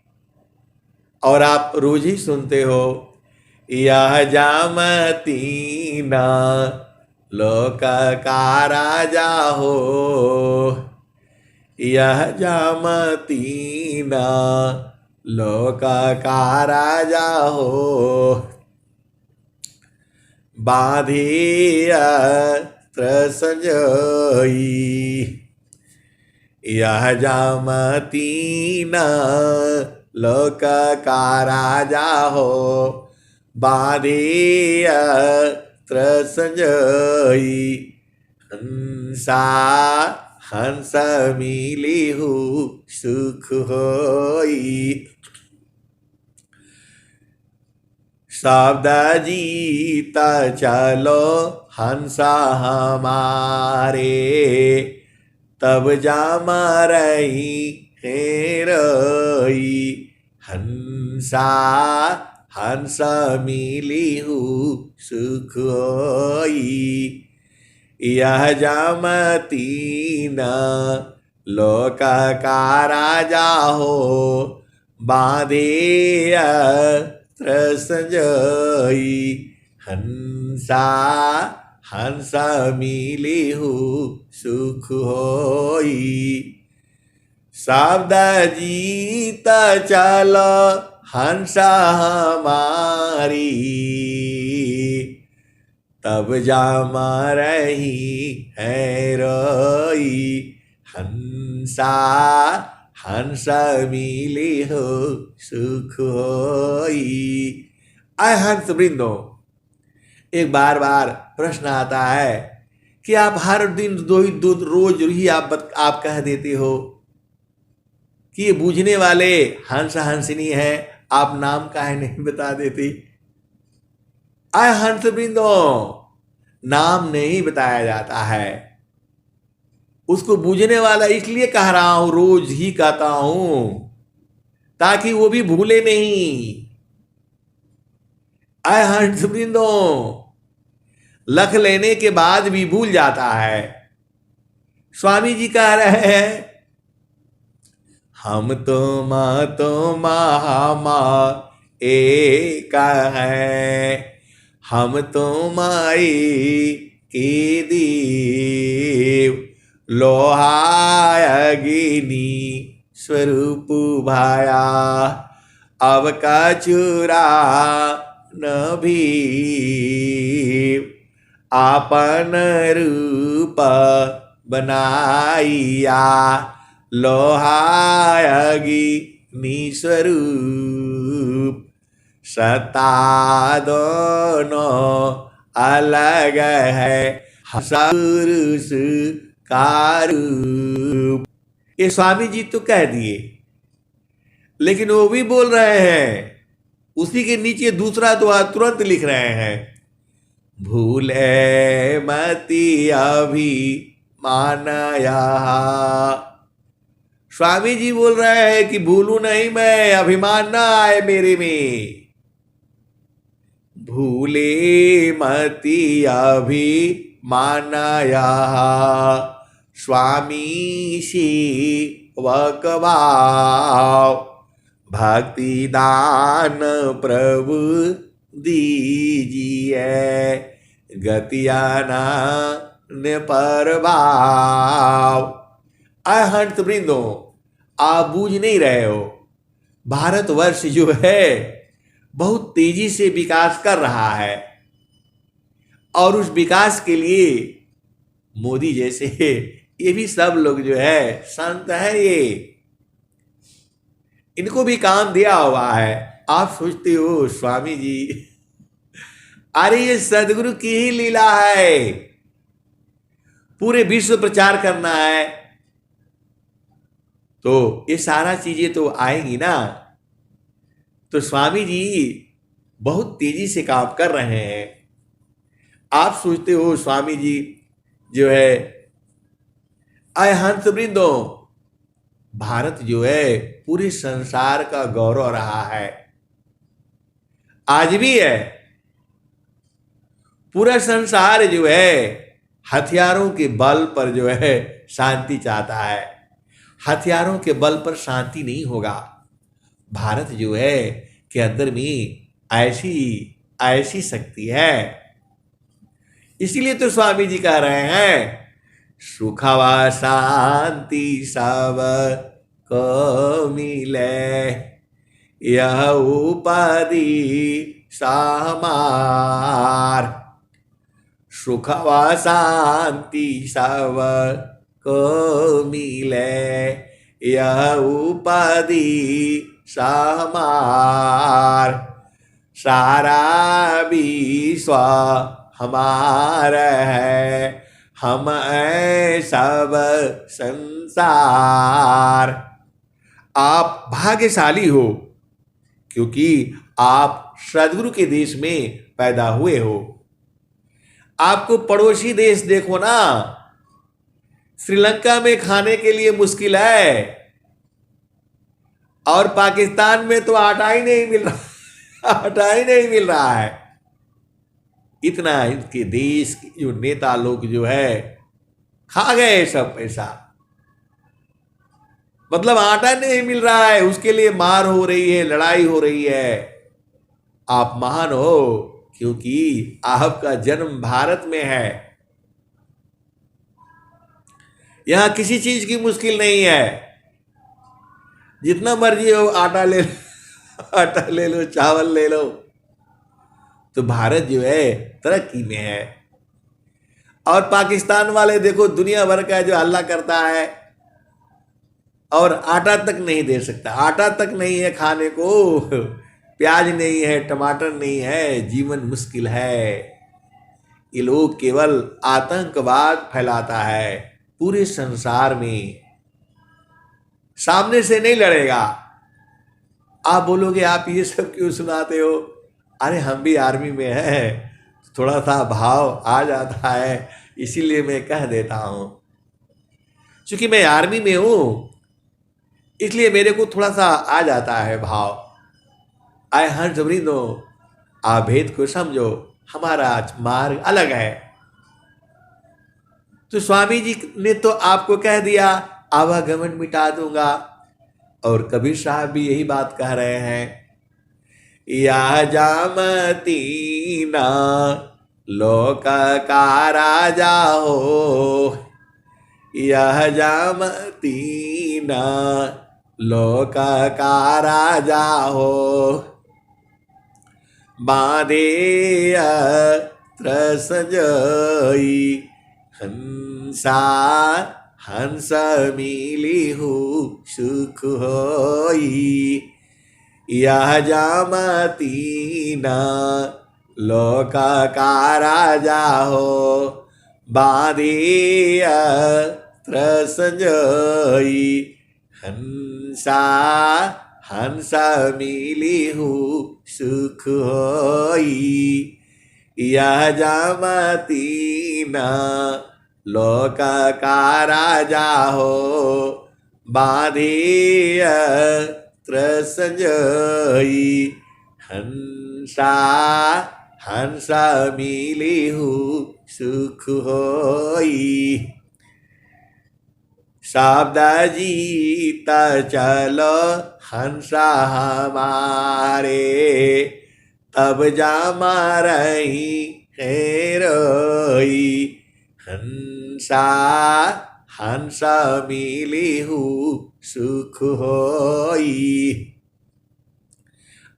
और आप रोज ही सुनते हो। यह जामती ना लोक का राजा हो, यह जामती ना लोक का राजा हो, बाधिया संजोई, यह जामती न लोक का राजा हो, बाधिया संजोई, हंसा हंस मिली हूँ सुख होई, शब्द जीता चलो हंसा हमारे, तब जाम रही है रही, हंसा हंस मिली हूँ सुख होई, यह जामती न लोक का राजा हो बांधे अस्त्र संजोई, हंसा हंसा मिली हूँ सुख होई। शब्द जीत चलो हंसा हमारी, तब जामा रही है रोई। हंसा हंसा मिली हो सुख होई। आय हंस वृंदो, एक बार बार प्रश्न आता है कि आप हर दिन रोज ही आप कह देते हो कि ये बूझने वाले हंस हंसनी है, आप नाम काहे नहीं बता देते। आय हंस वृंदो, नाम नहीं बताया जाता है। उसको बूझने वाला इसलिए कह रहा हूं, रोज ही कहता हूं, ताकि वो भी भूले नहीं। आय हंस वृंदो, लख लेने के बाद भी भूल जाता है। स्वामी जी कह रहे हैं, हम तो महामा एक है, हम तो माई की दीव, लोहाय अग्नि स्वरूप भाया, अब का चूरा न भी, आपन रूप बनाइया, लोहाय अग्नि स्वरूप। सत्ता दोनों अलग है, पुरुष का रूप। ये स्वामी जी तो कह दिए, लेकिन वो भी बोल रहे हैं, उसी के नीचे दूसरा तो तुरंत लिख रहे हैं, भूले मति अभी मानया। स्वामी जी बोल रहे हैं कि भूलू नहीं मैं, अभिमान ना आए मेरे में। भूले मति अभी मानया, स्वामी सेवक भाव, भक्ति दान प्रभु दीजिए, गतियाना ने पर भाव। आय हंस वृंदो, आप बूझ नहीं रहे हो, भारतवर्ष जो है बहुत तेजी से विकास कर रहा है, और उस विकास के लिए मोदी जैसे ये भी सब लोग जो है संत है, ये इनको भी काम दिया हुआ है। आप सोचते हो स्वामी जी, अरे ये सदगुरु की ही लीला है, पूरे विश्व प्रचार करना है, तो ये सारा चीजें तो आएंगी ना। तो स्वामी जी बहुत तेजी से काम कर रहे हैं। आप सोचते हो स्वामी जी जो है, आय हंस वृंदो, भारत जो है पूरे संसार का गौरव रहा है, आज भी है। पूरा संसार जो है हथियारों के बल पर जो है शांति चाहता है, हथियारों के बल पर शांति नहीं होगा। भारत जो है के अंदर में ऐसी ऐसी शक्ति है, इसीलिए तो स्वामी जी कह रहे हैं, सुखवा शांति सब को मिले, यह उपाधि सामार। सुखवा शांति सब को मिले, यह उपाधि हमार। सारा विश्व हमारा है, हम सब संसार। आप भाग्यशाली हो क्योंकि आप सदगुरु के देश में पैदा हुए हो। आपको पड़ोसी देश देखो ना, श्रीलंका में खाने के लिए मुश्किल है, और पाकिस्तान में तो आटा ही नहीं मिल रहा, आटा ही नहीं मिल रहा है। इतना इनके देश के जो नेता लोग जो है खा गए सब पैसा। मतलब आटा नहीं मिल रहा है, उसके लिए मार हो रही है, लड़ाई हो रही है। आप महान हो क्योंकि आपका जन्म भारत में है। यहां किसी चीज की मुश्किल नहीं है। जितना मर्जी हो आटा ले लो, आटा ले लो, चावल ले लो। तो भारत जो है तरक्की में है। और पाकिस्तान वाले देखो दुनिया भर का जो हल्ला करता है और आटा तक नहीं दे सकता। आटा तक नहीं है खाने को, प्याज नहीं है, टमाटर नहीं है, जीवन मुश्किल है। ये लोग केवल आतंकवाद फैलाता है पूरे संसार में। सामने से नहीं लड़ेगा। आप बोलोगे आप ये सब क्यों सुनाते हो? अरे हम भी आर्मी में हैं, थोड़ा सा भाव आ जाता है, इसीलिए मैं कह देता हूं। क्योंकि मैं आर्मी में हूं इसलिए मेरे को थोड़ा सा आ जाता है भाव। आए हर जबरी दो, आप भेद को समझो, हमारा मार्ग अलग है। तो स्वामी जी ने तो आपको कह दिया आवागमन मिटा दूंगा। और कबीर साहब भी यही बात कह रहे हैं, या जामती ना लोक का राजा हो, यह जामती ना लोक का राजा हो, बांधे त्रस जई हंसा हंस मिली हूँ सुख होई, यह जामती न लोक का राजा हो, बांधिय त्रस जई हंसा हंसा मिली हूँ सुख होई, यह जामती न लोक का राजा हो, बांधिय त्रस जई हंसा हंसा मिली हूँ सुख होई, शब्द जीता चलो हंसा हमारे, तब जामा रही है रोई, हंसा हंसा मिली हूँ सुख होई।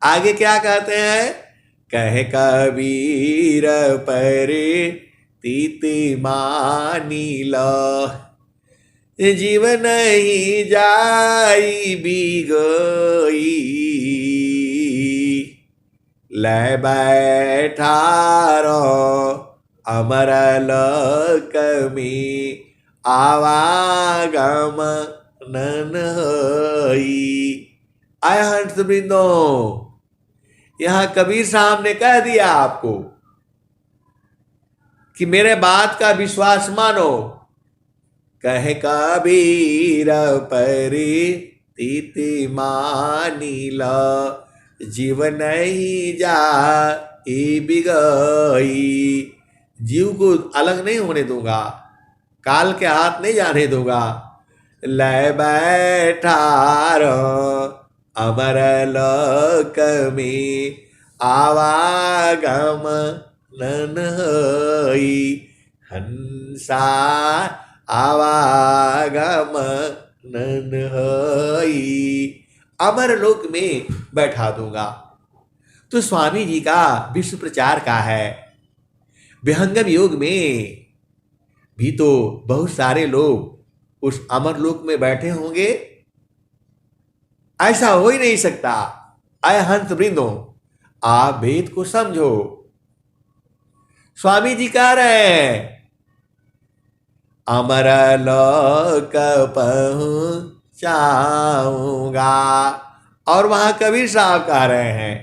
आगे क्या कहते हैं? कह कबीर पर तीति मानी लो, जीवन ही जाई बिगोई, ले बैठा रो अमर लोक में आवागम नन होई। आय हंस वृंदो, यहां कबीर साहब ने कह दिया आपको कि मेरे बात का विश्वास मानो। कह कबीर परी तीति मानी लो, जीवन ही जा बिगई, जीव को अलग नहीं होने दूंगा, काल के हाथ नहीं जाने दूंगा। ले बैठा रो अमर लोक में आवागम नन होई, हंसा आवागम नन होई, अमर लोक में बैठा दूंगा। तो स्वामी जी का विश्व प्रचार का है। विहंगम योग में भी तो बहुत सारे लोग उस अमर लोक में बैठे होंगे, ऐसा हो ही नहीं सकता। आय हंस वृंदो, आप भेद को समझो। स्वामी जी कह रहे हैं अमर लोक पहुंचाऊंगा, और वहां कबीर साहब कह रहे हैं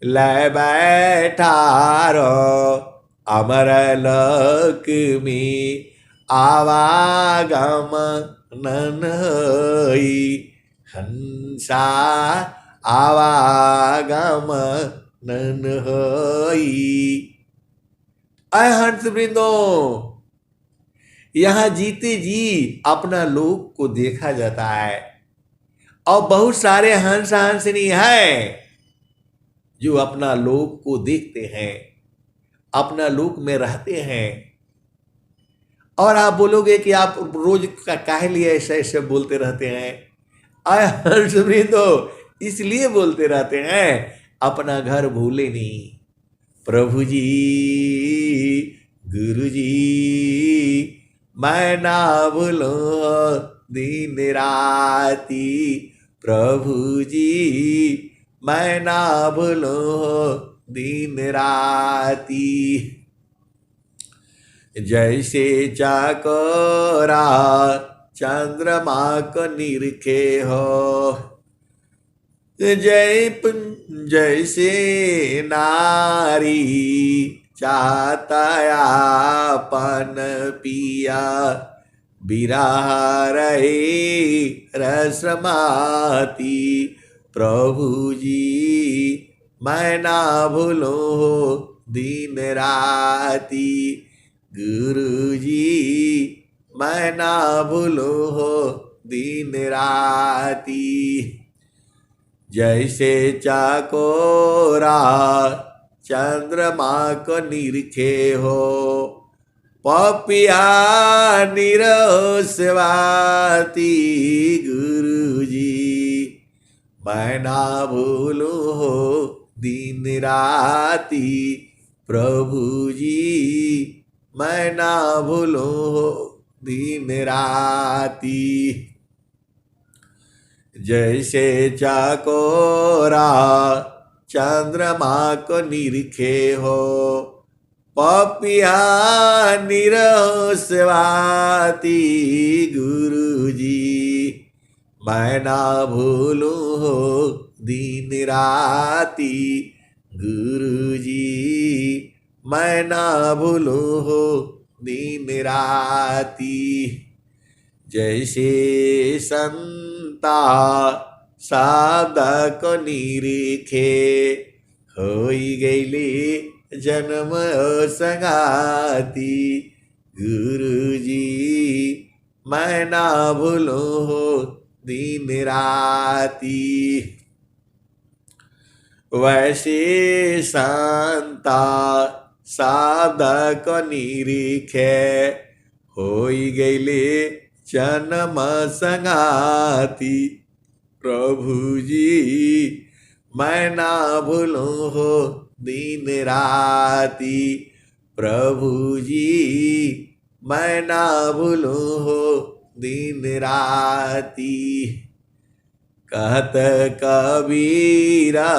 ले बैठा रो अमर लोक में आवागम नन होई, हंसा आवागम नन होई। अय हंस वृंदो, यहां जीते जी अपना लोक को देखा जाता है। और बहुत सारे हंस हंसनी है जो अपना लोक को देखते हैं, अपना लोक में रहते हैं। और आप बोलोगे कि आप रोज काहे लिए ऐसे ऐसे बोलते रहते हैं? आय हर्षवृंदो, इसलिए बोलते रहते हैं अपना घर भूले नहीं। प्रभु जी, गुरु जी, मैं ना भूलो दिन राती। प्रभु जी, मैं ना भूलो दिन राती। जैसे चाकोरा चंद्रमा को निरखे हो, जैसे नारी चाहता पान पिया, बिरह रहे रसमाती। प्रभु जी, मैं ना भूलो दिन राती। गुरु जी, मैं ना भूलो दिन राती। जैसे चाकोरा चंद्रमा को निरखे हो, पपिया निरस्वाती। गुरु जी, मैं ना भूलू दिन राती। प्रभु जी, मैं ना भूलू दिन राती। जैसे चाकोरा चंद्रमा को निरखे हो, पपिया निरस्वाती। गुरु जी, मैं ना भूलू दिन राती। गुरु जी, मैं ना भूलू दिन राती। जैसे संता साधक निरीखे, होई गईली जन्म संगाती। गुरु जी, मैं ना भूलू दिन राती। वैसे संता साधक निरीखे, होई गईले जन्म संगाती। प्रभु जी, मैं ना भूलू दिन राती। प्रभु जी, मैं ना भूलू दिन राती। कहत कबीरा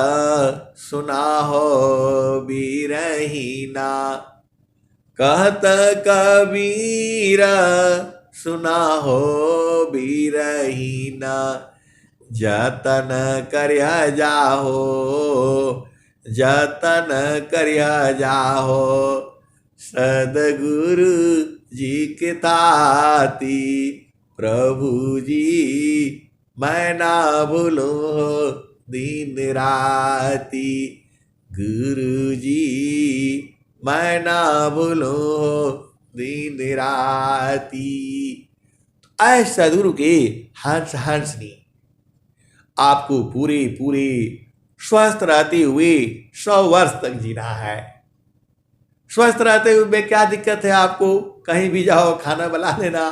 सुना हो बीरहीना, कहत कबीरा सुना हो बीरहीना। जतन करया जाहो, जतन करया जाहो, सदगुरु जी के ताती। प्रभु जी, मैं ना भूलू दिन राती। गुरु जी, मैं ना भूलू दिन राती। ऐसा सदगुरु के हंस हंसनी आपको पूरे पूरे स्वस्थ रहते हुए 100 वर्ष तक जीना है। स्वस्थ रहते हुए में क्या दिक्कत है आपको? कहीं भी जाओ, खाना बना लेना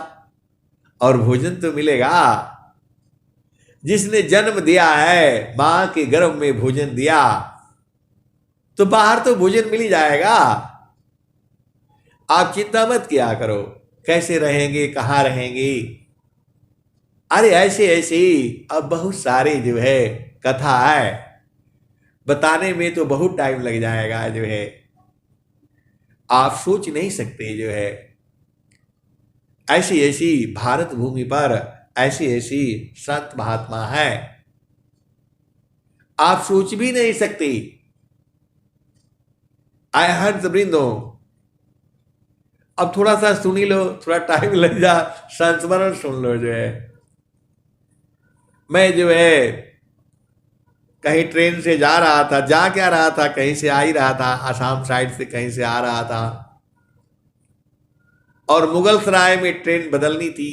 और भोजन तो मिलेगा। जिसने जन्म दिया है, मां के गर्भ में भोजन दिया, तो बाहर तो भोजन मिल ही जाएगा। आप चिंता मत किया करो कैसे रहेंगे, कहाँ रहेंगे। अरे ऐसे ऐसे अब बहुत सारे जो है कथा है, बताने में तो बहुत टाइम लग जाएगा। जो है आप सोच नहीं सकते। जो है ऐसी ऐसी भारत भूमि पर ऐसी ऐसी संत महात्मा है, आप सोच भी नहीं सकते। आय हंस वृंदो, अब थोड़ा सा सुनी लो, थोड़ा टाइम लग जा, संस्मरण सुन लो। जो है मैं जो है कहीं ट्रेन से जा रहा था, जा क्या रहा था, कहीं से आ ही रहा था, आसाम साइड से कहीं से आ रहा था, और मुगल सराय में ट्रेन बदलनी थी।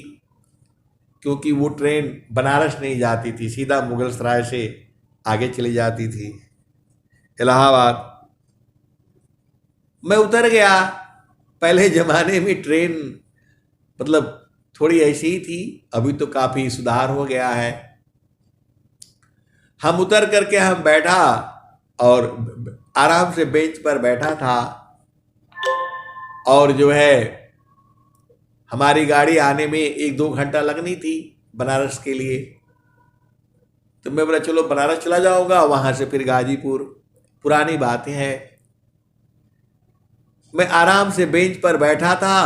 क्योंकि वो ट्रेन बनारस नहीं जाती थी, सीधा मुगल सराय से आगे चली जाती थी इलाहाबाद। मैं उतर गया। पहले जमाने में ट्रेन मतलब थोड़ी ऐसी ही थी, अभी तो काफी सुधार हो गया है। हम उतर करके हम बैठा और आराम से बेंच पर बैठा था, और जो है हमारी गाड़ी आने में 1-2 घंटा लगनी थी बनारस के लिए। तो मैं बोला चलो बनारस चला जाऊंगा, वहां से फिर गाजीपुर। पुरानी बातें हैं। मैं आराम से बेंच पर बैठा था,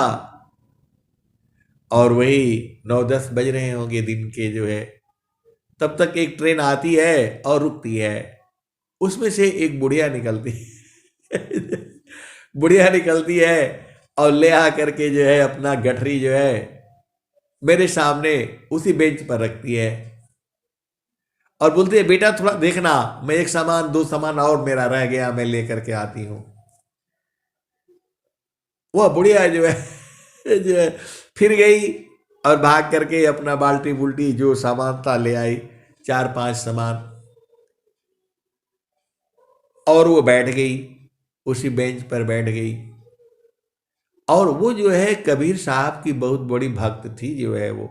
और वही 9-10 बज रहे होंगे दिन के जो है। तब तक एक ट्रेन आती है और रुकती है, उसमें से एक बुढ़िया निकलती बुढ़िया निकलती है और ले आ करके जो है अपना गठरी जो है मेरे सामने उसी बेंच पर रखती है, और बोलती है बेटा थोड़ा देखना, मैं एक सामान 2 सामान और मेरा रह गया, मैं लेकर के आती हूँ। वह बुढ़िया जो है जो है फिर गई और भाग करके अपना बाल्टी बुल्टी जो सामान था ले आई, 4-5 सामान, और वो बैठ गई, उसी बेंच पर बैठ गई। और वो जो है कबीर साहब की बहुत बड़ी भक्त थी जो है। वो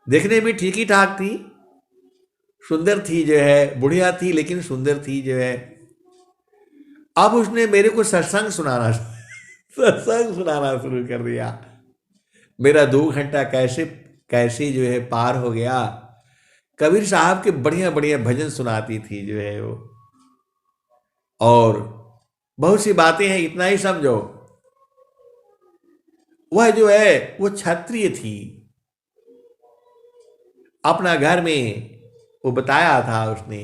देखने में ठीक ही ठाक थी, सुंदर थी जो है, बुढ़िया थी लेकिन सुंदर थी जो है। अब उसने मेरे को सत्संग सुनाना सत्संग सुनाना शुरू कर दिया। मेरा 2 घंटा कैसे कैसे जो है पार हो गया। कबीर साहब के बढ़िया बढ़िया भजन सुनाती थी जो है वो, और बहुत सी बातें हैं, इतना ही समझो। वह जो है वो क्षत्रिय थी। अपना घर में वो बताया था उसने,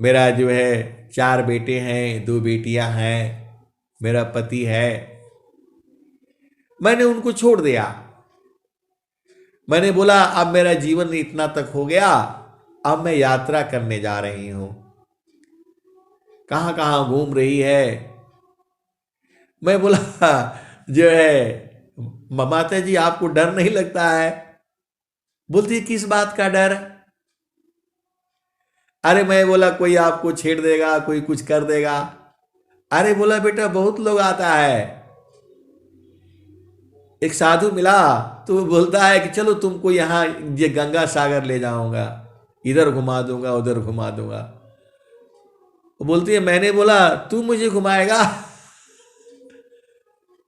मेरा जो है 4 बेटे हैं, 2 बेटियां हैं, मेरा पति है। मैंने उनको छोड़ दिया। मैंने बोला अब मेरा जीवन इतना तक हो गया, अब मैं यात्रा करने जा रही हूं। कहां कहां घूम रही है। मैं बोला जो है माता जी आपको डर नहीं लगता है। बोलती किस बात का डर। अरे मैं बोला कोई आपको छेड़ देगा, कोई कुछ कर देगा। अरे बोला बेटा बहुत लोग आता है। एक साधु मिला तो वो बोलता है कि चलो तुमको यहाँ ये गंगा सागर ले जाऊंगा, इधर घुमा दूंगा उधर घुमा दूंगा। वो बोलती है, मैंने बोला तू मुझे घुमाएगा।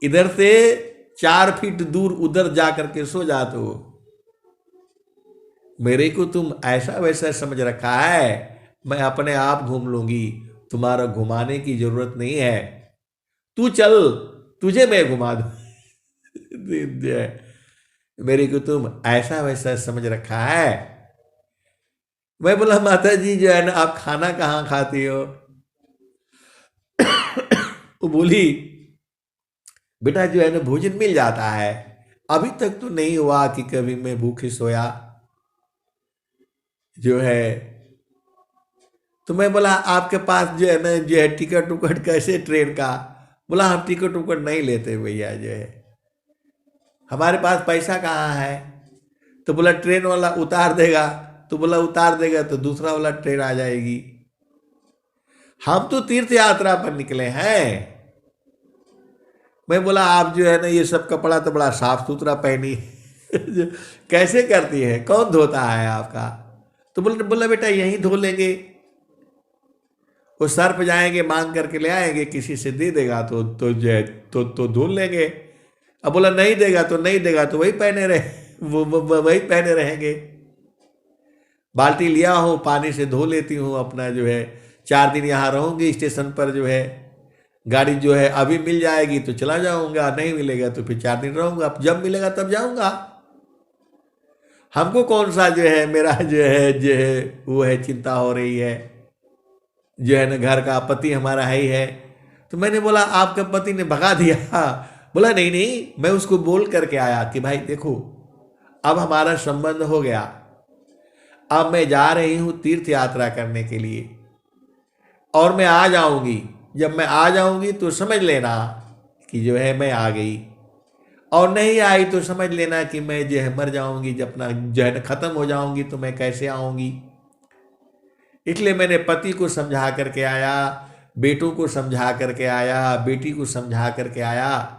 इधर से 4 फीट दूर उधर जा करके सो जा। तो मेरे को तुम ऐसा वैसा समझ रखा है, मैं अपने आप घूम लूंगी, तुम्हारा घुमाने की जरूरत नहीं है। तू चल, तुझे मैं घुमा दूं। मेरे को तुम ऐसा वैसा समझ रखा है। मैं बोला माता जी जो है ना आप खाना कहाँ खाती हो। वो बोली बेटा जो है ना भोजन मिल जाता है, अभी तक तो नहीं हुआ कि कभी मैं भूखे सोया जो है। तो मैं बोला आपके पास जो है ना जो है टिकट उकट कैसे ट्रेन का। बोला हम टिकट उकट नहीं लेते भैया जो है, हमारे पास पैसा कहाँ है। तो बोला ट्रेन वाला उतार देगा। तो बोला उतार देगा तो दूसरा वाला ट्रेन आ जाएगी। हम तो तीर्थ यात्रा पर निकले हैं। मैं बोला आप जो है ना ये सब कपड़ा तो बड़ा साफ सुथरा पहनी कैसे करती है, कौन धोता है आपका। तो बोला बेटा यहीं धो लेंगे। वो सर्फ जाएंगे मांग करके ले आएंगे, किसी से दे देगा तो जो है तो धो लेंगे। अब बोला नहीं देगा तो नहीं देगा, तो वही पहने रहे वो वही पहने रहेंगे। बाल्टी लिया हूँ पानी से धो लेती हूँ अपना जो है। 4 दिन यहाँ रहूंगी स्टेशन पर जो है। गाड़ी जो है अभी मिल जाएगी तो चला जाऊंगा, नहीं मिलेगा तो फिर 4 दिन रहूंगा, जब मिलेगा तब जाऊंगा। हमको कौन सा जो है मेरा जो है वो है चिंता हो रही है जो है ना, घर का पति हमारा है ही है। तो मैंने बोला आपके पति ने भगा दिया। बोला नहीं नहीं, मैं उसको बोल करके आया कि भाई देखो अब हमारा संबंध हो गया, अब मैं जा रही हूं तीर्थ यात्रा करने के लिए, और मैं आ जाऊंगी। जब मैं आ जाऊंगी तो समझ लेना कि जो है मैं आ गई। और नहीं आई तो समझ लेना कि मैं जो है मर जाऊंगी, जब अपना जो है खत्म हो जाऊंगी तो मैं कैसे आऊंगी। इसलिए मैंने पति को समझा करके आया, बेटों को समझा करके आया, बेटी को समझा करके आया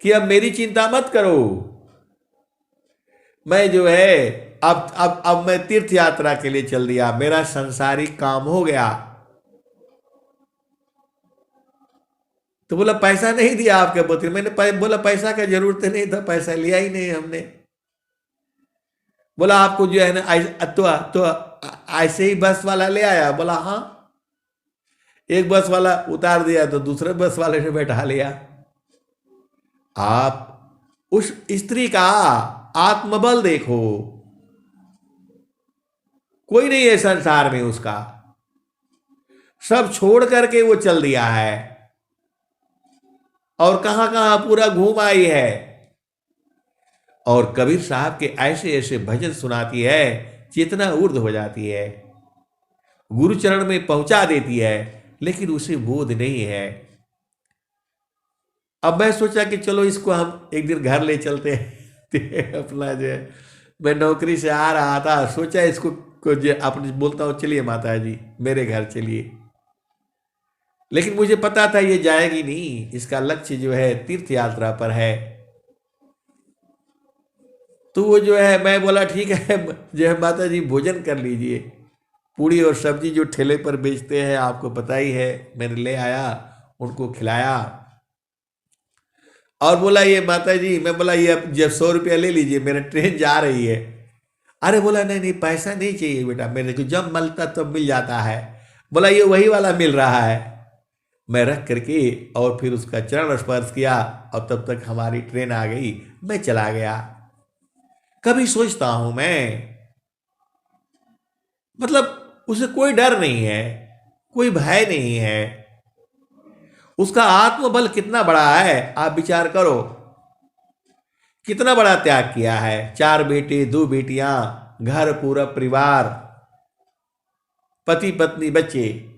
कि अब मेरी चिंता मत करो, मैं जो है अब मैं तीर्थ यात्रा के लिए चल दिया, मेरा संसारिक काम हो गया। तो बोला पैसा नहीं दिया आपके पति? मैंने बोला पैसा का जरूरत नहीं था, पैसा लिया ही नहीं हमने। बोला आपको जो है ना तो ऐसे ही बस वाला ले आया? बोला हाँ, एक बस वाला उतार दिया तो दूसरे बस वाले ने बैठा लिया। आप उस स्त्री का आत्मबल देखो, कोई नहीं है संसार में उसका, सब छोड़ करके वो चल दिया है और कहां कहां पूरा घूम आई है। और कबीर साहब के ऐसे ऐसे भजन सुनाती है, चेतना ऊर्ध्व हो जाती है, गुरुचरण में पहुंचा देती है, लेकिन उसे बोध नहीं है। अब मैं सोचा कि चलो इसको हम एक दिन घर ले चलते हैं अपना जो है, मैं नौकरी से आ रहा था, सोचा इसको जो अपने बोलता हूँ चलिए माता जी मेरे घर चलिए, लेकिन मुझे पता था ये जाएगी नहीं, इसका लक्ष्य जो है तीर्थ यात्रा पर है। तो वो जो है, मैं बोला ठीक है जो है माता जी भोजन कर लीजिए, पूड़ी और सब्जी जो ठेले पर बेचते हैं आपको पता ही है, मैंने ले आया, उनको खिलाया और बोला ये माता जी, मैं बोला ये अब 100 रुपया ले लीजिए, मेरा ट्रेन जा रही है। अरे बोला नहीं नहीं पैसा नहीं चाहिए बेटा, मेरे को जब मिलता तब तो मिल जाता है। बोला ये वही वाला मिल रहा है। मैं रख करके और फिर उसका चरण स्पर्श किया और तब तक हमारी ट्रेन आ गई, मैं चला गया। कभी सोचता हूं मैं, मतलब उसे कोई डर नहीं है, कोई भय नहीं है, उसका आत्मबल कितना बड़ा है आप विचार करो, कितना बड़ा त्याग किया है। 4 बेटे 2 बेटियां, घर पूरा परिवार, पति पत्नी बच्चे,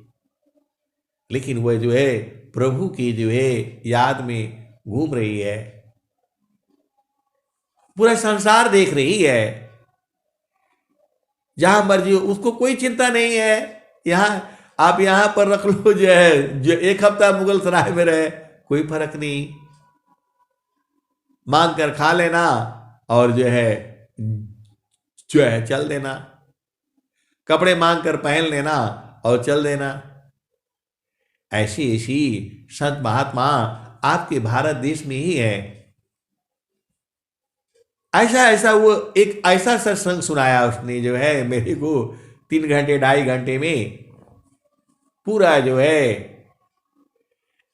लेकिन वह जो है प्रभु की जो है याद में घूम रही है, पूरा संसार देख रही है, जहां मर्जी हो उसको कोई चिंता नहीं है। यहां आप यहां पर रख लो जो है, जो 1 हफ्ता मुगल सराय में रहे कोई फर्क नहीं, मांग कर खा लेना और जो है चल देना, कपड़े मांग कर पहन लेना और चल देना। ऐसी ऐसी संत महात्मा आपके भारत देश में ही है। ऐसा ऐसा वो एक ऐसा सत्संग सुनाया उसने जो है मेरे को, 3 घंटे 2.5 घंटे में पूरा जो है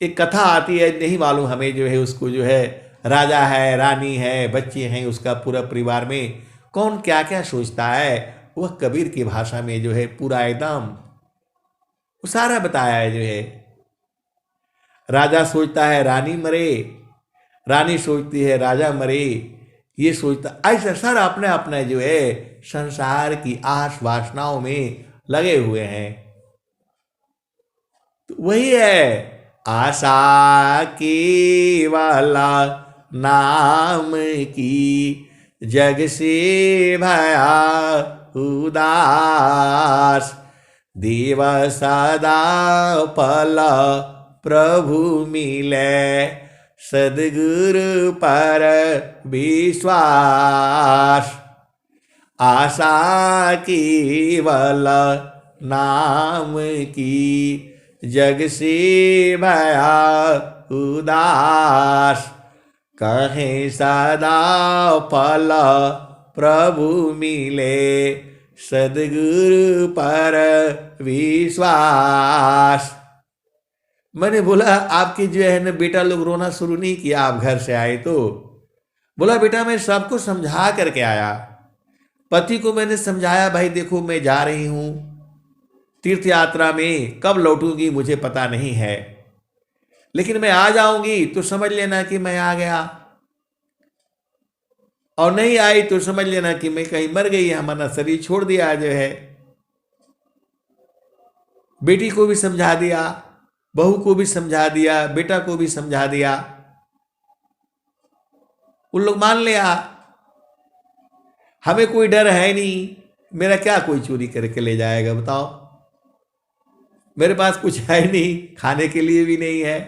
एक कथा आती है, नहीं मालूम हमें जो है उसको जो है, राजा है, रानी है, बच्चे हैं, उसका पूरा परिवार में कौन क्या क्या सोचता है, वह कबीर की भाषा में जो है पूरा एकदम वो सारा बताया है। जो है राजा सोचता है रानी मरे, रानी सोचती है राजा मरे, ये सोचता, ऐसा सर अपने अपने जो है संसार की आस वासनाओं में लगे हुए हैं। तो वही है आशा की वाला नाम की, जग से भया उदास, देव सदा फल प्रभु मिले, सदगुरु पर विश्वास, आशा केवल नाम की, जग से भया उदास, कहें सदा फल प्रभु मिले, सदगुरु पर विश्वास। मैंने बोला आपकी जो है ना बेटा लोग रोना शुरू नहीं किया आप घर से आए तो? बोला बेटा मैं सबको समझा करके आया, पति को मैंने समझाया भाई देखो मैं जा रही हूं तीर्थ यात्रा में, कब लौटूंगी मुझे पता नहीं है, लेकिन मैं आ जाऊंगी तो समझ लेना कि मैं आ गया, और नहीं आई तो समझ लेना कि मैं कहीं मर गई, हमारा शरीर छोड़ दिया। जो है बेटी को भी समझा दिया, बहू को भी समझा दिया, बेटा को भी समझा दिया। उन लोग मान लिया हमें कोई डर है नहीं, मेरा क्या कोई चोरी करके ले जाएगा बताओ, मेरे पास कुछ है नहीं, खाने के लिए भी नहीं है,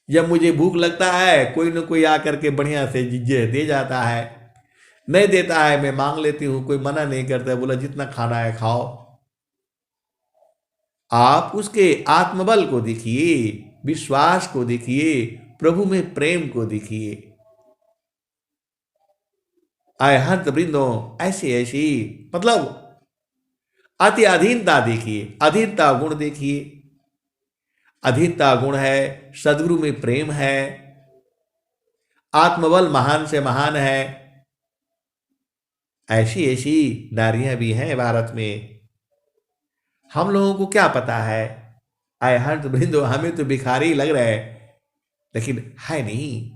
जब मुझे भूख लगता है कोई न कोई आकर के बढ़िया से चीजें दे जाता है, नहीं देता है मैं मांग लेती हूं, कोई मना नहीं करता, बोला जितना खाना है खाओ। आप उसके आत्मबल को देखिए, विश्वास को देखिए, प्रभु में प्रेम को देखिए। आय हंत वृंदों ऐसी ऐसी, मतलब अति अधीनता देखिए, अधीनता गुण देखिए, अधीनता गुण है, सदगुरु में प्रेम है, आत्मबल महान से महान है। ऐसी ऐसी नारियां भी हैं भारत में, हम लोगों को क्या पता है। आय हंत वृंदो हमें तो भिखारी लग रहा है, लेकिन है नहीं,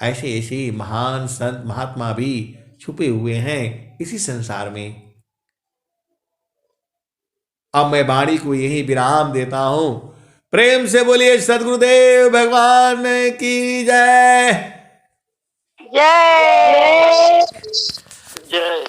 ऐसे ऐसे महान संत महात्मा भी छुपे हुए हैं इसी संसार में। अब मैं वाणी को यही विराम देता हूं। प्रेम से बोलिए सदगुरुदेव भगवान की जय। जय जय।